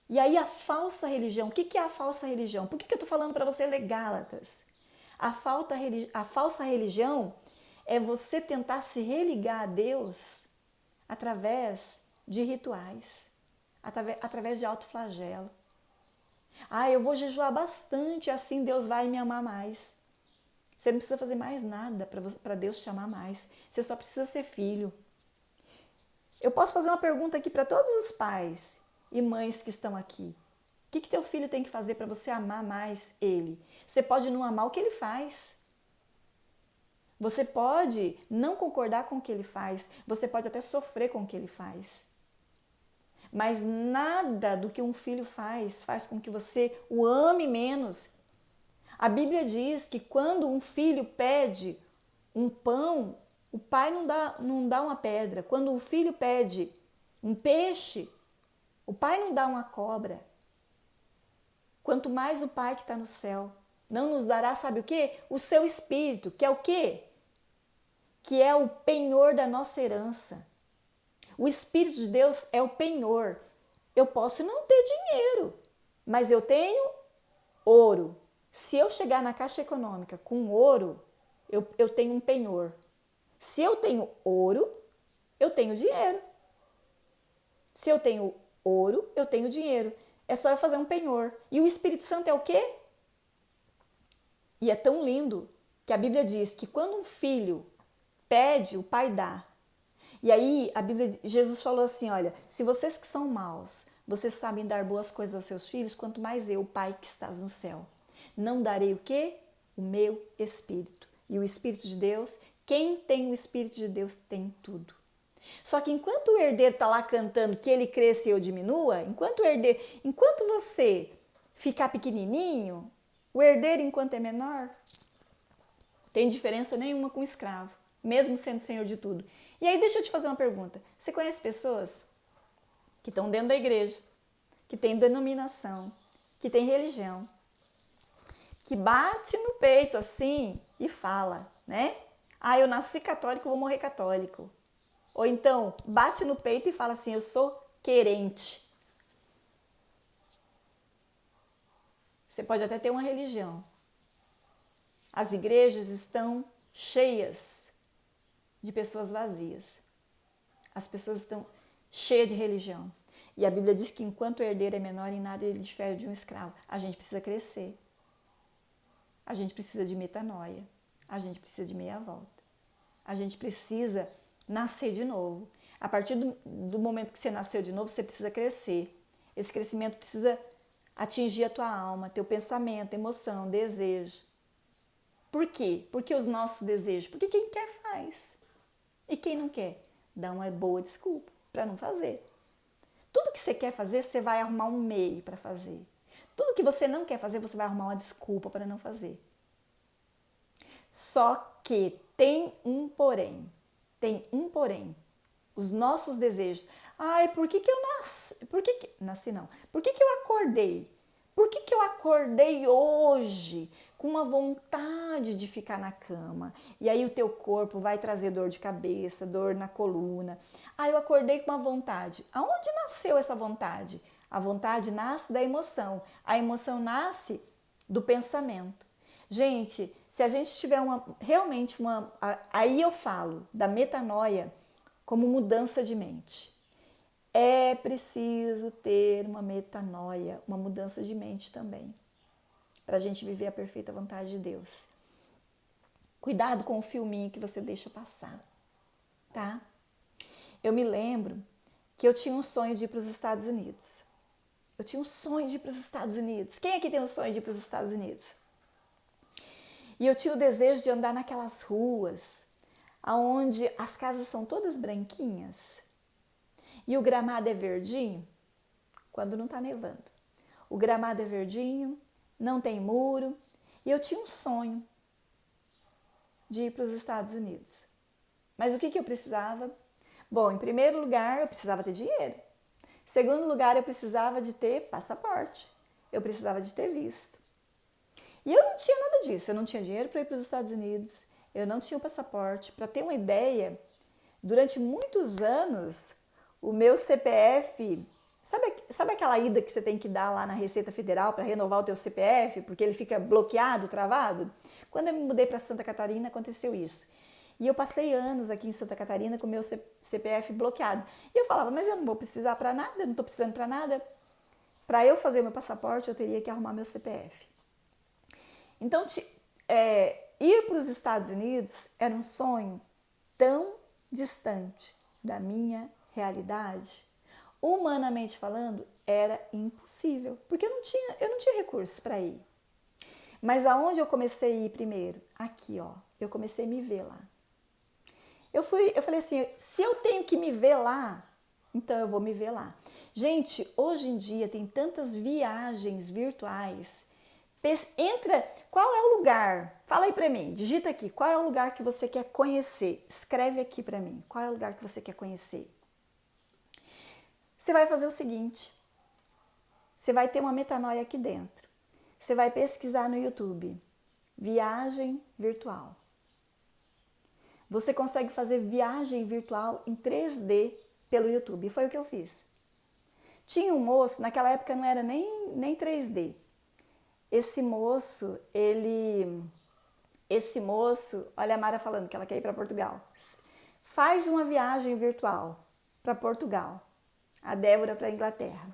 E aí a falsa religião, o que é a falsa religião? Por que eu estou falando para você ler Gálatas? A falsa religião é você tentar se religar a Deus através de rituais, através de autoflagelo. Eu vou jejuar bastante, assim Deus vai me amar mais. Você não precisa fazer mais nada para Deus te amar mais. Você só precisa ser filho. Eu posso fazer uma pergunta aqui para todos os pais e mães que estão aqui. O que teu filho tem que fazer para você amar mais ele? Você pode não amar o que ele faz. Você pode não concordar com o que ele faz. Você pode até sofrer com o que ele faz. Mas nada do que um filho faz com que você o ame menos. A Bíblia diz que quando um filho pede um pão, o pai não dá uma pedra. Quando o filho pede um peixe, o pai não dá uma cobra. Quanto mais o Pai que está no céu não nos dará, sabe o quê? O seu Espírito, que é o quê? Que é o penhor da nossa herança. O Espírito de Deus é o penhor. Eu posso não ter dinheiro, mas eu tenho ouro. Se eu chegar na Caixa Econômica com ouro, eu tenho um penhor. Se eu tenho ouro, eu tenho dinheiro. Se eu tenho ouro, eu tenho dinheiro. É só eu fazer um penhor. E o Espírito Santo é o quê? E é tão lindo que a Bíblia diz que quando um filho pede, o pai dá. E aí Jesus falou assim, olha, se vocês que são maus, vocês sabem dar boas coisas aos seus filhos, quanto mais eu, Pai que estás no céu. Não darei o quê? O meu Espírito. E o Espírito de Deus, quem tem o Espírito de Deus tem tudo. Só que enquanto o herdeiro está lá cantando que ele cresça e eu diminua, enquanto você ficar pequenininho, o herdeiro enquanto é menor, Tem diferença nenhuma com escravo, mesmo sendo senhor de tudo. E aí deixa eu te fazer uma pergunta. Você conhece pessoas que estão dentro da igreja, que têm denominação, que têm religião, que bate no peito assim e fala, né? Ah, eu nasci católico, vou morrer católico. Ou então, bate no peito e fala assim, eu sou querente. Você pode até ter uma religião. As igrejas estão cheias de pessoas vazias. As pessoas estão cheias de religião. E a Bíblia diz que enquanto o herdeiro é menor, em nada ele difere de um escravo. A gente precisa crescer. A gente precisa de metanoia. A gente precisa de meia volta. A gente precisa nascer de novo. A partir do momento que você nasceu de novo, você precisa crescer. Esse crescimento precisa atingir a tua alma, teu pensamento, emoção, desejo. Por quê? Porque os nossos desejos. Porque quem quer faz. E quem não quer? Dá uma boa desculpa para não fazer. Tudo que você quer fazer, você vai arrumar um meio para fazer. Tudo que você não quer fazer, você vai arrumar uma desculpa para não fazer. Só que tem um porém. Tem um porém. Os nossos desejos. Ai, por que eu nasci? Nasci não. Por que eu acordei? Por que eu acordei hoje com uma vontade de ficar na cama? E aí o teu corpo vai trazer dor de cabeça, dor na coluna. Ah, eu acordei com uma vontade. Aonde nasceu essa vontade? A vontade nasce da emoção. A emoção nasce do pensamento. Gente, se a gente tiver realmente uma... Aí eu falo da metanoia como mudança de mente. É preciso ter uma metanoia, uma mudança de mente também, para a gente viver a perfeita vontade de Deus. Cuidado com o filminho que você deixa passar, tá? Eu me lembro que eu tinha um sonho de ir para os Estados Unidos. Eu tinha um sonho de ir para os Estados Unidos. Quem aqui tem um sonho de ir para os Estados Unidos? E eu tinha o desejo de andar naquelas ruas onde as casas são todas branquinhas e o gramado é verdinho quando não está nevando. O gramado é verdinho, não tem muro. E eu tinha um sonho de ir para os Estados Unidos. Mas o que eu precisava? Bom, em primeiro lugar, eu precisava ter dinheiro. Em segundo lugar, eu precisava de ter passaporte. Eu precisava de ter visto. E eu não tinha nada disso. Eu não tinha dinheiro para ir para os Estados Unidos. Eu não tinha o passaporte. Para ter uma ideia, durante muitos anos, o meu CPF... Sabe aquela ida que você tem que dar lá na Receita Federal para renovar o teu CPF, porque ele fica bloqueado, travado? Quando eu me mudei para Santa Catarina, aconteceu isso. E eu passei anos aqui em Santa Catarina com o meu CPF bloqueado. E eu falava, mas eu não vou precisar para nada, eu não estou precisando para nada. Para eu fazer meu passaporte, eu teria que arrumar meu CPF. Então, ir para os Estados Unidos era um sonho tão distante da minha realidade. Humanamente falando, era impossível, porque eu não tinha recursos para ir. Mas aonde eu comecei a ir primeiro? Aqui, ó. Eu comecei a me ver lá. Eu falei assim, se eu tenho que me ver lá, então eu vou me ver lá. Gente, hoje em dia tem tantas viagens virtuais. Qual é o lugar? Fala aí pra mim, digita aqui, qual é o lugar que você quer conhecer? Escreve aqui pra mim, qual é o lugar que você quer conhecer? Você vai fazer o seguinte, você vai ter uma metanoia aqui dentro. Você vai pesquisar no YouTube, viagem virtual. Você consegue fazer viagem virtual em 3D pelo YouTube, e foi o que eu fiz. Tinha um moço, naquela época não era nem 3D. Esse moço, olha a Mara falando que ela quer ir para Portugal. Faz uma viagem virtual para Portugal. A Débora para a Inglaterra.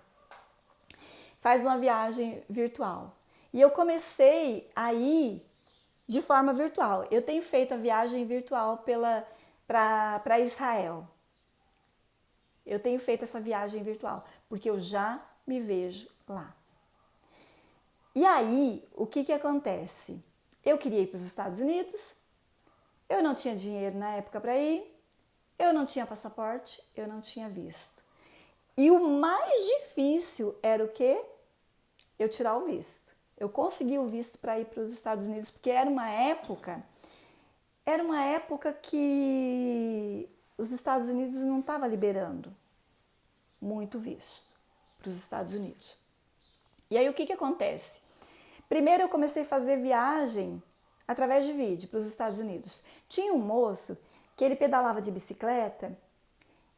Faz uma viagem virtual. E eu comecei a ir de forma virtual. Eu tenho feito a viagem virtual para Israel. Eu tenho feito essa viagem virtual, porque eu já me vejo lá. E aí, o que acontece? Eu queria ir para os Estados Unidos, eu não tinha dinheiro na época para ir, eu não tinha passaporte, eu não tinha visto. E o mais difícil era o quê? Eu tirar o visto. Eu consegui o visto para ir para os Estados Unidos, porque era uma época Era uma época que os Estados Unidos não estavam liberando muito visto para os Estados Unidos. E aí o que acontece? Primeiro eu comecei a fazer viagem através de vídeo para os Estados Unidos. Tinha um moço que ele pedalava de bicicleta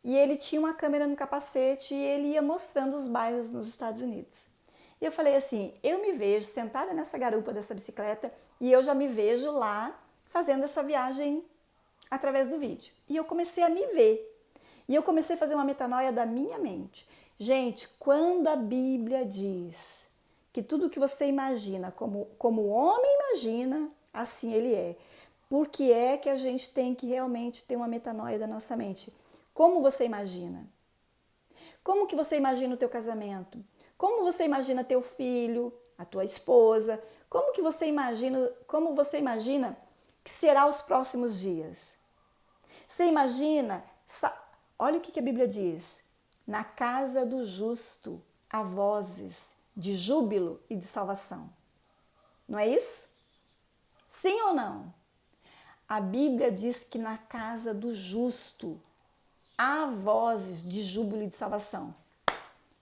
e ele tinha uma câmera no capacete e ele ia mostrando os bairros nos Estados Unidos. E eu falei assim, eu me vejo sentada nessa garupa dessa bicicleta e eu já me vejo lá fazendo essa viagem através do vídeo. E eu comecei a me ver. E eu comecei a fazer uma metanoia da minha mente. Gente, quando a Bíblia diz que tudo que você imagina, como o homem imagina, assim ele é. Por que é que a gente tem que realmente ter uma metanoia da nossa mente? Como você imagina? Como que você imagina o teu casamento? Como você imagina teu filho, a tua esposa? Como você imagina que será os próximos dias? Você imagina, olha o que a Bíblia diz. Na casa do justo há vozes de júbilo e de salvação. Não é isso? Sim ou não? A Bíblia diz que na casa do justo há vozes de júbilo e de salvação.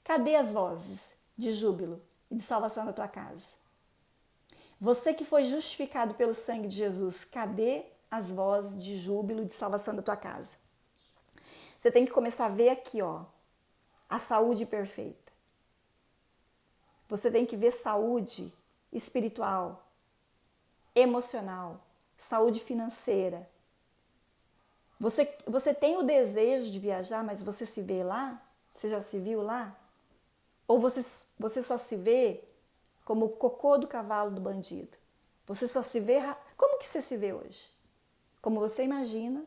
Cadê as vozes de júbilo e de salvação na tua casa? Você que foi justificado pelo sangue de Jesus, cadê as vozes de júbilo e de salvação da tua casa? Você tem que começar a ver aqui, ó, a saúde perfeita. Você tem que ver saúde espiritual, emocional, saúde financeira. Você tem o desejo de viajar, mas você se vê lá? Você já se viu lá? Ou você só se vê como o cocô do cavalo do bandido? Você só se vê... Como que você se vê hoje? Como você imagina,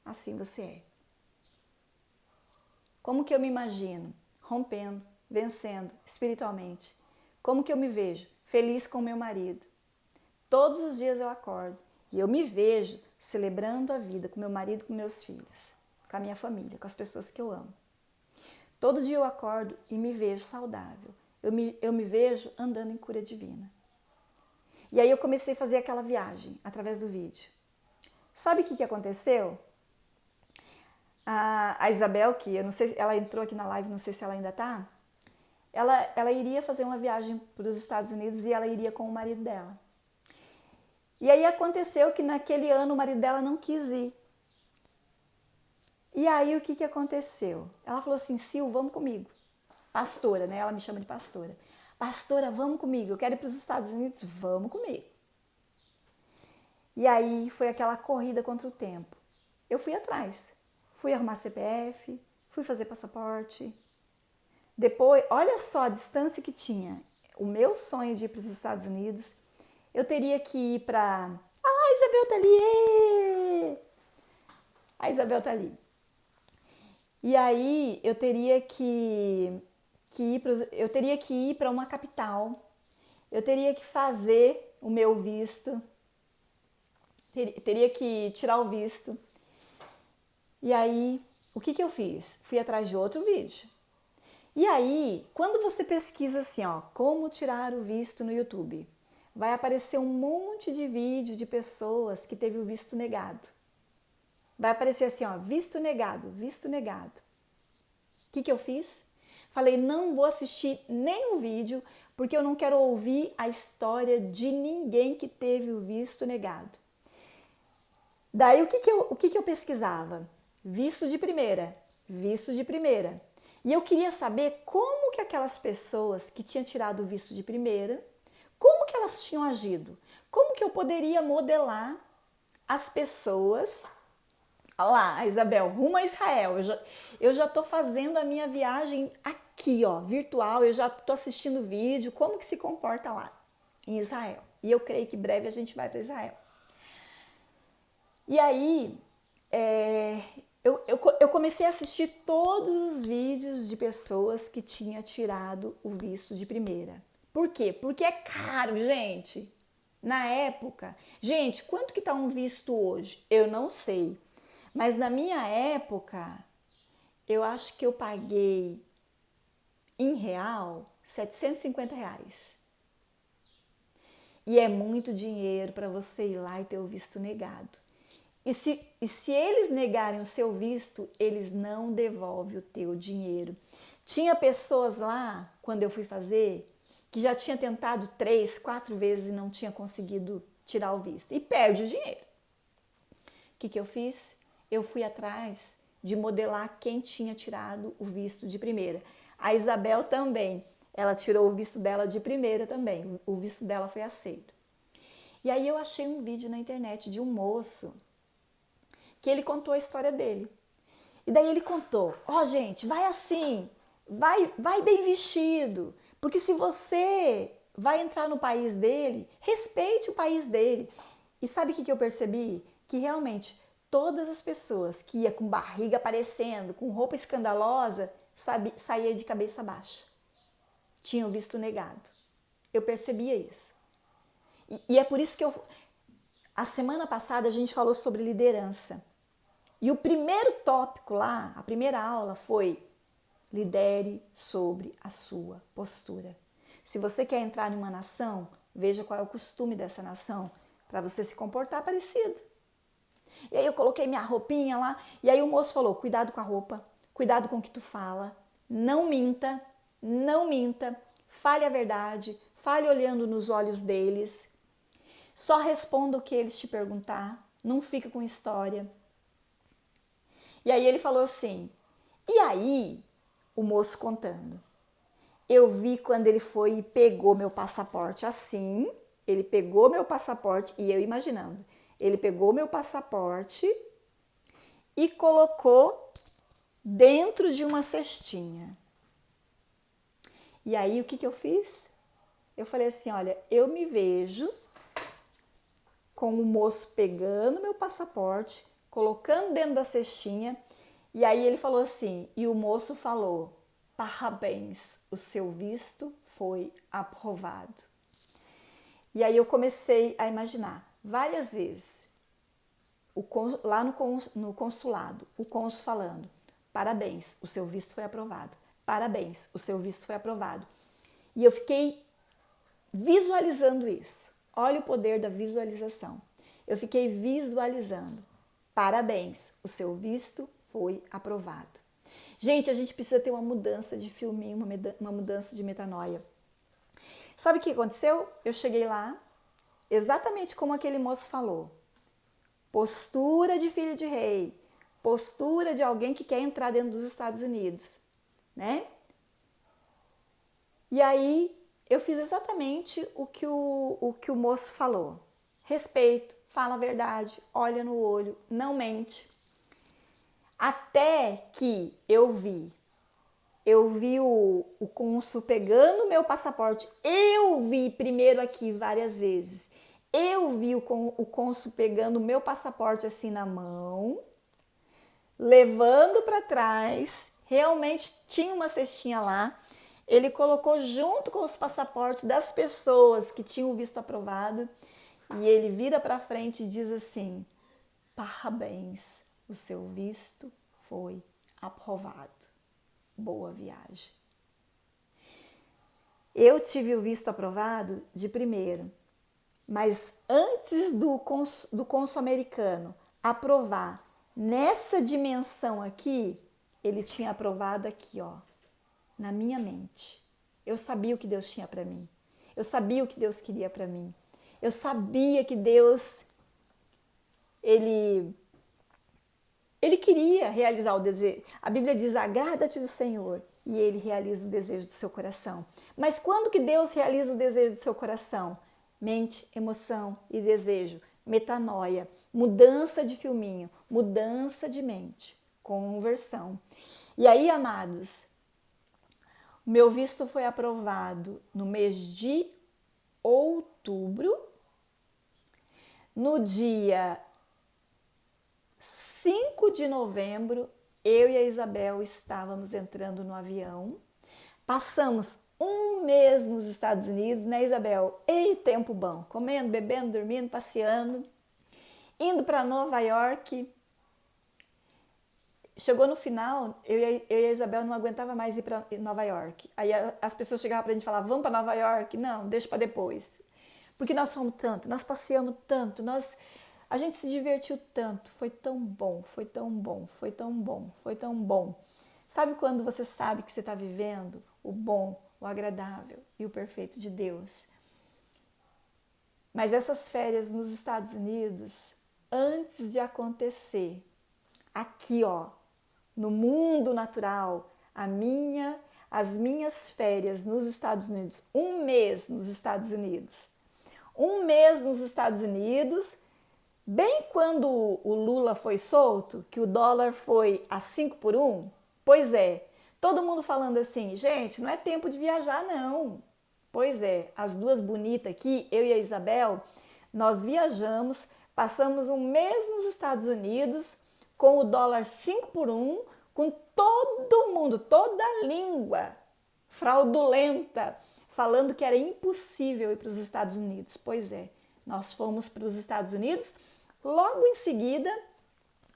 assim você é. Como que eu me imagino? Rompendo, vencendo espiritualmente. Como que eu me vejo? Feliz com meu marido. Todos os dias eu acordo e eu me vejo celebrando a vida com meu marido, com meus filhos, com a minha família, com as pessoas que eu amo. Todo dia eu acordo e me vejo saudável. Eu me vejo andando em cura divina. E aí eu comecei a fazer aquela viagem através do vídeo. Sabe o que aconteceu? A Isabel, que eu não sei, ela entrou aqui na live, não sei se ela ainda tá. Ela iria fazer uma viagem para os Estados Unidos e ela iria com o marido dela. E aí aconteceu que naquele ano o marido dela não quis ir. E aí o que aconteceu? Ela falou assim, Sil, vamos comigo. Pastora, né? Ela me chama de pastora. Pastora, vamos comigo, eu quero ir para os Estados Unidos, vamos comigo. E aí foi aquela corrida contra o tempo. Eu fui atrás, fui arrumar CPF, fui fazer passaporte. Depois, olha só a distância que tinha. O meu sonho de ir para os Estados Unidos, eu teria que ir para... Ah, a Isabel tá ali! A Isabel tá ali. E aí eu teria que ir para uma capital. Eu teria que fazer o meu visto. Teria que tirar o visto. E aí, o que eu fiz? Fui atrás de outro vídeo. E aí, quando você pesquisa assim, ó, como tirar o visto no YouTube, vai aparecer um monte de vídeo de pessoas que teve o visto negado. Vai aparecer assim, ó, visto negado, visto negado. O que eu fiz? Falei, não vou assistir nenhum vídeo, porque eu não quero ouvir a história de ninguém que teve o visto negado. Daí, o que eu pesquisava? Visto de primeira, visto de primeira. E eu queria saber como que aquelas pessoas que tinham tirado o visto de primeira, como que elas tinham agido? Como que eu poderia modelar as pessoas... Olha lá, a Isabel, rumo a Israel. Eu já tô fazendo a minha viagem aqui, ó, virtual. Eu já tô assistindo vídeo, como que se comporta lá, em Israel. E eu creio que breve a gente vai para Israel. E aí, eu comecei a assistir todos os vídeos de pessoas que tinham tirado o visto de primeira. Por quê? Porque é caro, gente. Na época, gente, quanto que tá um visto hoje? Eu não sei. Mas na minha época, eu acho que eu paguei em real R$750. E é muito dinheiro para você ir lá e ter o visto negado. E se eles negarem o seu visto, eles não devolvem o teu dinheiro. Tinha pessoas lá, quando eu fui fazer, que já tinha tentado 3, 4 vezes e não tinha conseguido tirar o visto. E perde o dinheiro. O que eu fiz? Eu fui atrás de modelar quem tinha tirado o visto de primeira. A Isabel também. Ela tirou o visto dela de primeira também. O visto dela foi aceito. E aí eu achei um vídeo na internet de um moço que ele contou a história dele. E daí ele contou, gente, vai assim, vai bem vestido, porque se você vai entrar no país dele, respeite o país dele. E sabe o que eu percebi? Que realmente todas as pessoas que iam com barriga aparecendo, com roupa escandalosa, saía de cabeça baixa. Tinham visto negado. Eu percebia isso. E é por isso que a semana passada a gente falou sobre liderança. E o primeiro tópico lá, a primeira aula foi: lidere sobre a sua postura. Se você quer entrar em uma nação, veja qual é o costume dessa nação, para você se comportar parecido. E aí eu coloquei minha roupinha lá, e aí o moço falou: cuidado com a roupa, cuidado com o que tu fala, não minta, fale a verdade, fale olhando nos olhos deles, só responda o que eles te perguntar, não fica com história. E aí ele falou assim, e aí o moço contando, eu vi quando ele foi e pegou meu passaporte assim, ele pegou meu passaporte e eu imaginando, ele pegou meu passaporte e colocou dentro de uma cestinha. E aí o que eu fiz? Eu falei assim, olha, eu me vejo com o moço pegando meu passaporte, colocando dentro da cestinha, e aí ele falou assim, e o moço falou, parabéns, o seu visto foi aprovado. E aí eu comecei a imaginar, várias vezes, lá no consulado, o cônsul falando, parabéns, o seu visto foi aprovado, parabéns, o seu visto foi aprovado. E eu fiquei visualizando isso. Olha o poder da visualização. Eu fiquei visualizando. Parabéns, o seu visto foi aprovado. Gente, a gente precisa ter uma mudança de filminho, uma mudança de metanoia. Sabe o que aconteceu? Eu cheguei lá, exatamente como aquele moço falou. Postura de filho de rei. Postura de alguém que quer entrar dentro dos Estados Unidos, né? E aí eu fiz exatamente o que o moço falou. Respeito, fala a verdade, olha no olho, não mente. Até que eu vi o cônsul pegando o meu passaporte. Eu vi primeiro aqui várias vezes. Eu vi o cônsul pegando o meu passaporte assim na mão, levando para trás. Realmente tinha uma cestinha lá. Ele colocou junto com os passaportes das pessoas que tinham o visto aprovado e ele vira para frente e diz assim, parabéns, o seu visto foi aprovado. Boa viagem. Eu tive o visto aprovado de primeiro, mas antes do cônsul americano aprovar nessa dimensão aqui, ele tinha aprovado aqui, ó, na minha mente. Eu sabia o que Deus tinha para mim. Eu sabia o que Deus queria para mim. Eu sabia que Deus, Ele queria realizar o desejo. A Bíblia diz, agrada-te do Senhor e Ele realiza o desejo do seu coração. Mas quando que Deus realiza o desejo do seu coração? Mente, emoção e desejo. Metanoia, mudança de filminho, mudança de mente, conversão. E aí, amados, meu visto foi aprovado no mês de outubro. No dia 5 de novembro, eu e a Isabel estávamos entrando no avião. Passamos um mês nos Estados Unidos, né, Isabel? Ei, tempo bom! Comendo, bebendo, dormindo, passeando. Indo para Nova York. Chegou no final, eu e a Isabel não aguentava mais ir para Nova York. Aí as pessoas chegavam para a gente e falavam, vamos para Nova York? Não, deixa para depois. Porque nós fomos tanto, nós passeamos tanto, A gente se divertiu tanto, foi tão bom, foi tão bom, foi tão bom, foi tão bom. Sabe quando você sabe que você está vivendo o bom, o agradável e o perfeito de Deus? Mas essas férias nos Estados Unidos, antes de acontecer, aqui ó, no mundo natural, as minhas férias nos Estados Unidos, um mês nos Estados Unidos, um mês nos Estados Unidos, bem quando o Lula foi solto, que o dólar foi a 5 por 1, pois é, todo mundo falando assim, gente, não é tempo de viajar não. Pois é, as duas bonitas aqui, eu e a Isabel, nós viajamos, passamos um mês nos Estados Unidos com o dólar 5 por 1, com todo mundo, toda a língua fraudulenta, falando que era impossível ir para os Estados Unidos. Pois é, nós fomos para os Estados Unidos, logo em seguida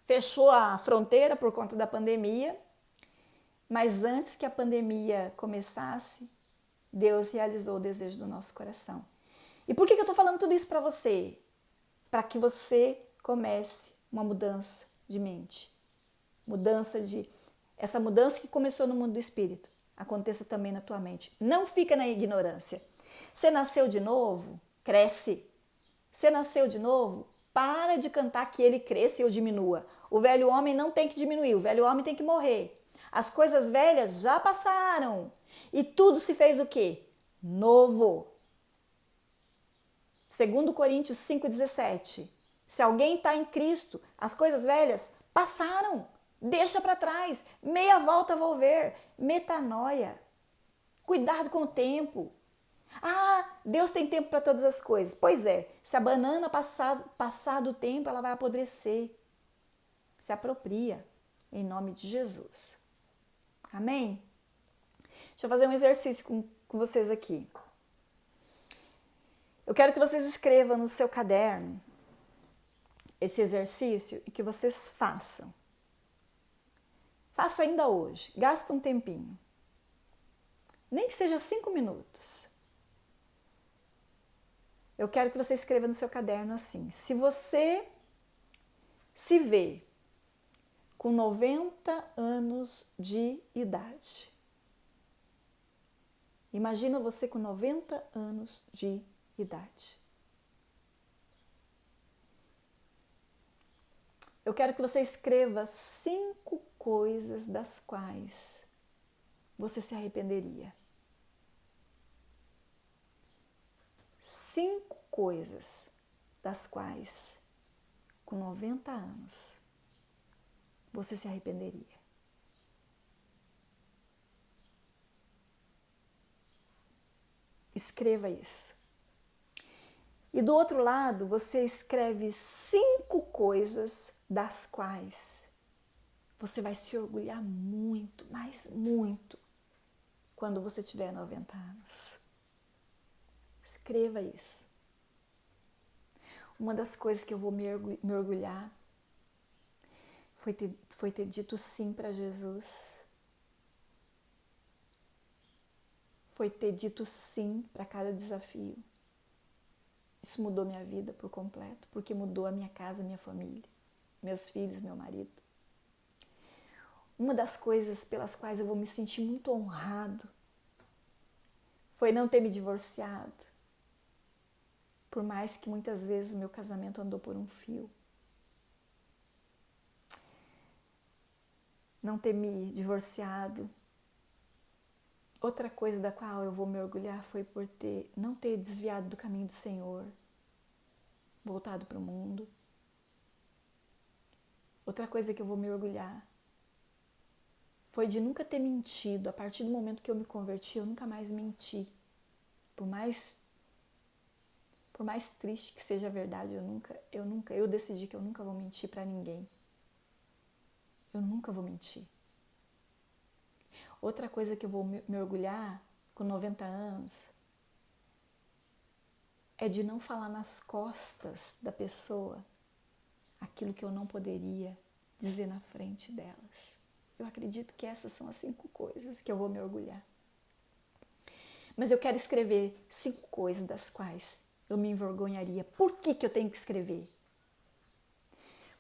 fechou a fronteira por conta da pandemia, mas antes que a pandemia começasse, Deus realizou o desejo do nosso coração. E por que eu estou falando tudo isso para você? Para que você comece uma mudança de mente. Essa mudança que começou no mundo do espírito, aconteça também na tua mente. Não fica na ignorância. Você nasceu de novo? Cresce. Você nasceu de novo? Para de cantar que ele cresça ou diminua. O velho homem não tem que diminuir, o velho homem tem que morrer. As coisas velhas já passaram. E tudo se fez o quê? Novo. 2 Coríntios 5,17. Se alguém está em Cristo, as coisas velhas passaram. Deixa para trás. Meia volta a volver. Metanoia. Cuidado com o tempo. Ah, Deus tem tempo para todas as coisas. Pois é, se a banana passar do tempo, ela vai apodrecer. Se apropria, em nome de Jesus. Amém? Deixa eu fazer um exercício com vocês aqui. Eu quero que vocês escrevam no seu caderno esse exercício e que vocês façam. Faça ainda hoje. Gasta um tempinho. Nem que seja 5 minutos. Eu quero que você escreva no seu caderno assim. Se você se vê com 90 anos de idade. Imagina você com 90 anos de idade. Eu quero que você escreva 5 coisas das quais você se arrependeria. 5 coisas das quais, com 90 anos, você se arrependeria. Escreva isso. E do outro lado, você escreve 5 coisas das quais você vai se orgulhar muito, mas muito, quando você tiver 90 anos. Escreva isso. Uma das coisas que eu vou me orgulhar foi ter dito sim para Jesus. Foi ter dito sim para cada desafio. Isso mudou minha vida por completo, porque mudou a minha casa, a minha família, meus filhos, meu marido. Uma das coisas pelas quais eu vou me sentir muito honrado foi não ter me divorciado, por mais que muitas vezes o meu casamento andou por um fio. Não ter me divorciado. Outra coisa da qual eu vou me orgulhar foi por não ter desviado do caminho do Senhor, voltado para o mundo. Outra coisa que eu vou me orgulhar foi de nunca ter mentido. A partir do momento que eu me converti, eu nunca mais menti. Por mais triste que seja a verdade, eu decidi que eu nunca vou mentir para ninguém. Eu nunca vou mentir. Outra coisa que eu vou me orgulhar com 90 anos é de não falar nas costas da pessoa aquilo que eu não poderia dizer na frente delas. Eu acredito que essas são as 5 coisas que eu vou me orgulhar. Mas eu quero escrever 5 coisas das quais eu me envergonharia. Por que eu tenho que escrever?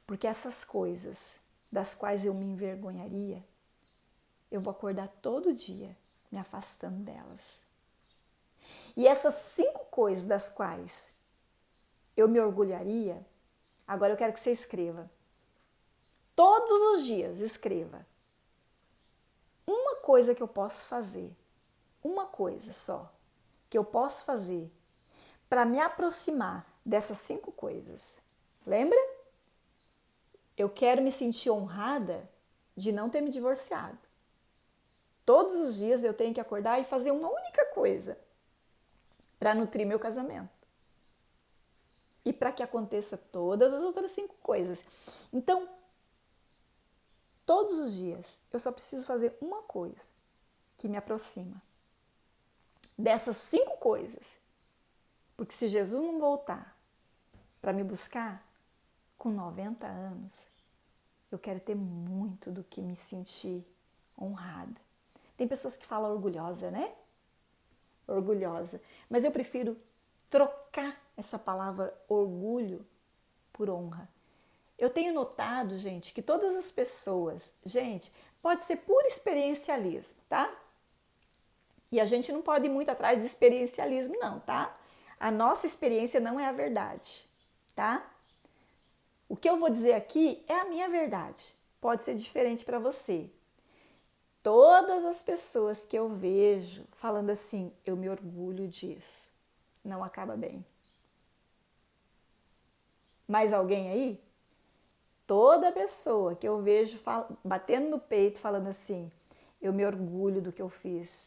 Porque essas coisas das quais eu me envergonharia, eu vou acordar todo dia me afastando delas. E essas 5 coisas das quais eu me orgulharia, agora eu quero que você escreva. Todos os dias escreva. Uma coisa que eu posso fazer, uma coisa só, que eu posso fazer para me aproximar dessas 5 coisas. Lembra? Eu quero me sentir honrada de não ter me divorciado. Todos os dias eu tenho que acordar e fazer uma única coisa para nutrir meu casamento. E para que aconteça todas as outras 5 coisas. Então, todos os dias eu só preciso fazer uma coisa que me aproxima dessas 5 coisas. Porque se Jesus não voltar para me buscar com 90 anos, eu quero ter muito do que me sentir honrada. Tem pessoas que falam orgulhosa, né? Orgulhosa. Mas eu prefiro trocar essa palavra orgulho por honra. Eu tenho notado, gente, que todas as pessoas, gente, pode ser por experiencialismo, tá? E a gente não pode ir muito atrás de experiencialismo, não, tá? A nossa experiência não é a verdade, tá? O que eu vou dizer aqui é a minha verdade. Pode ser diferente para você. Todas as pessoas que eu vejo falando assim, eu me orgulho disso, não acaba bem. Mais alguém aí? Toda pessoa que eu vejo batendo no peito falando assim, eu me orgulho do que eu fiz.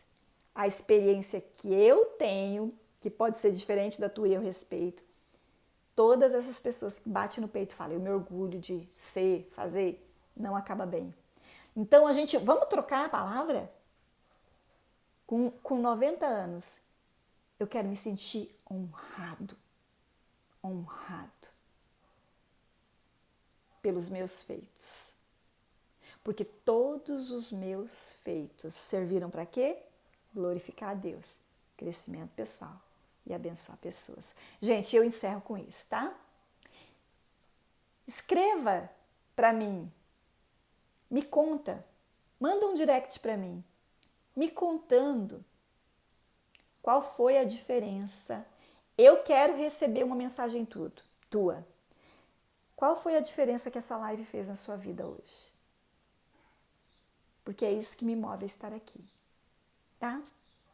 A experiência que eu tenho, que pode ser diferente da tua e eu respeito. Todas essas pessoas que batem no peito e falam, eu me orgulho de ser, fazer, não acaba bem. Então vamos trocar a palavra? Com 90 anos, eu quero me sentir honrado. Honrado pelos meus feitos. Porque todos os meus feitos serviram para quê? Glorificar a Deus, crescimento pessoal e abençoar pessoas. Gente, eu encerro com isso, tá? Escreva para mim, me conta, manda um direct para mim, me contando qual foi a diferença. Eu quero receber uma mensagem tua. Qual foi a diferença que essa live fez na sua vida hoje? Porque é isso que me move a estar aqui, tá?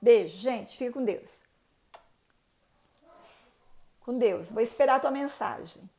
Beijo, gente. Fica com Deus. Com Deus. Vou esperar a tua mensagem.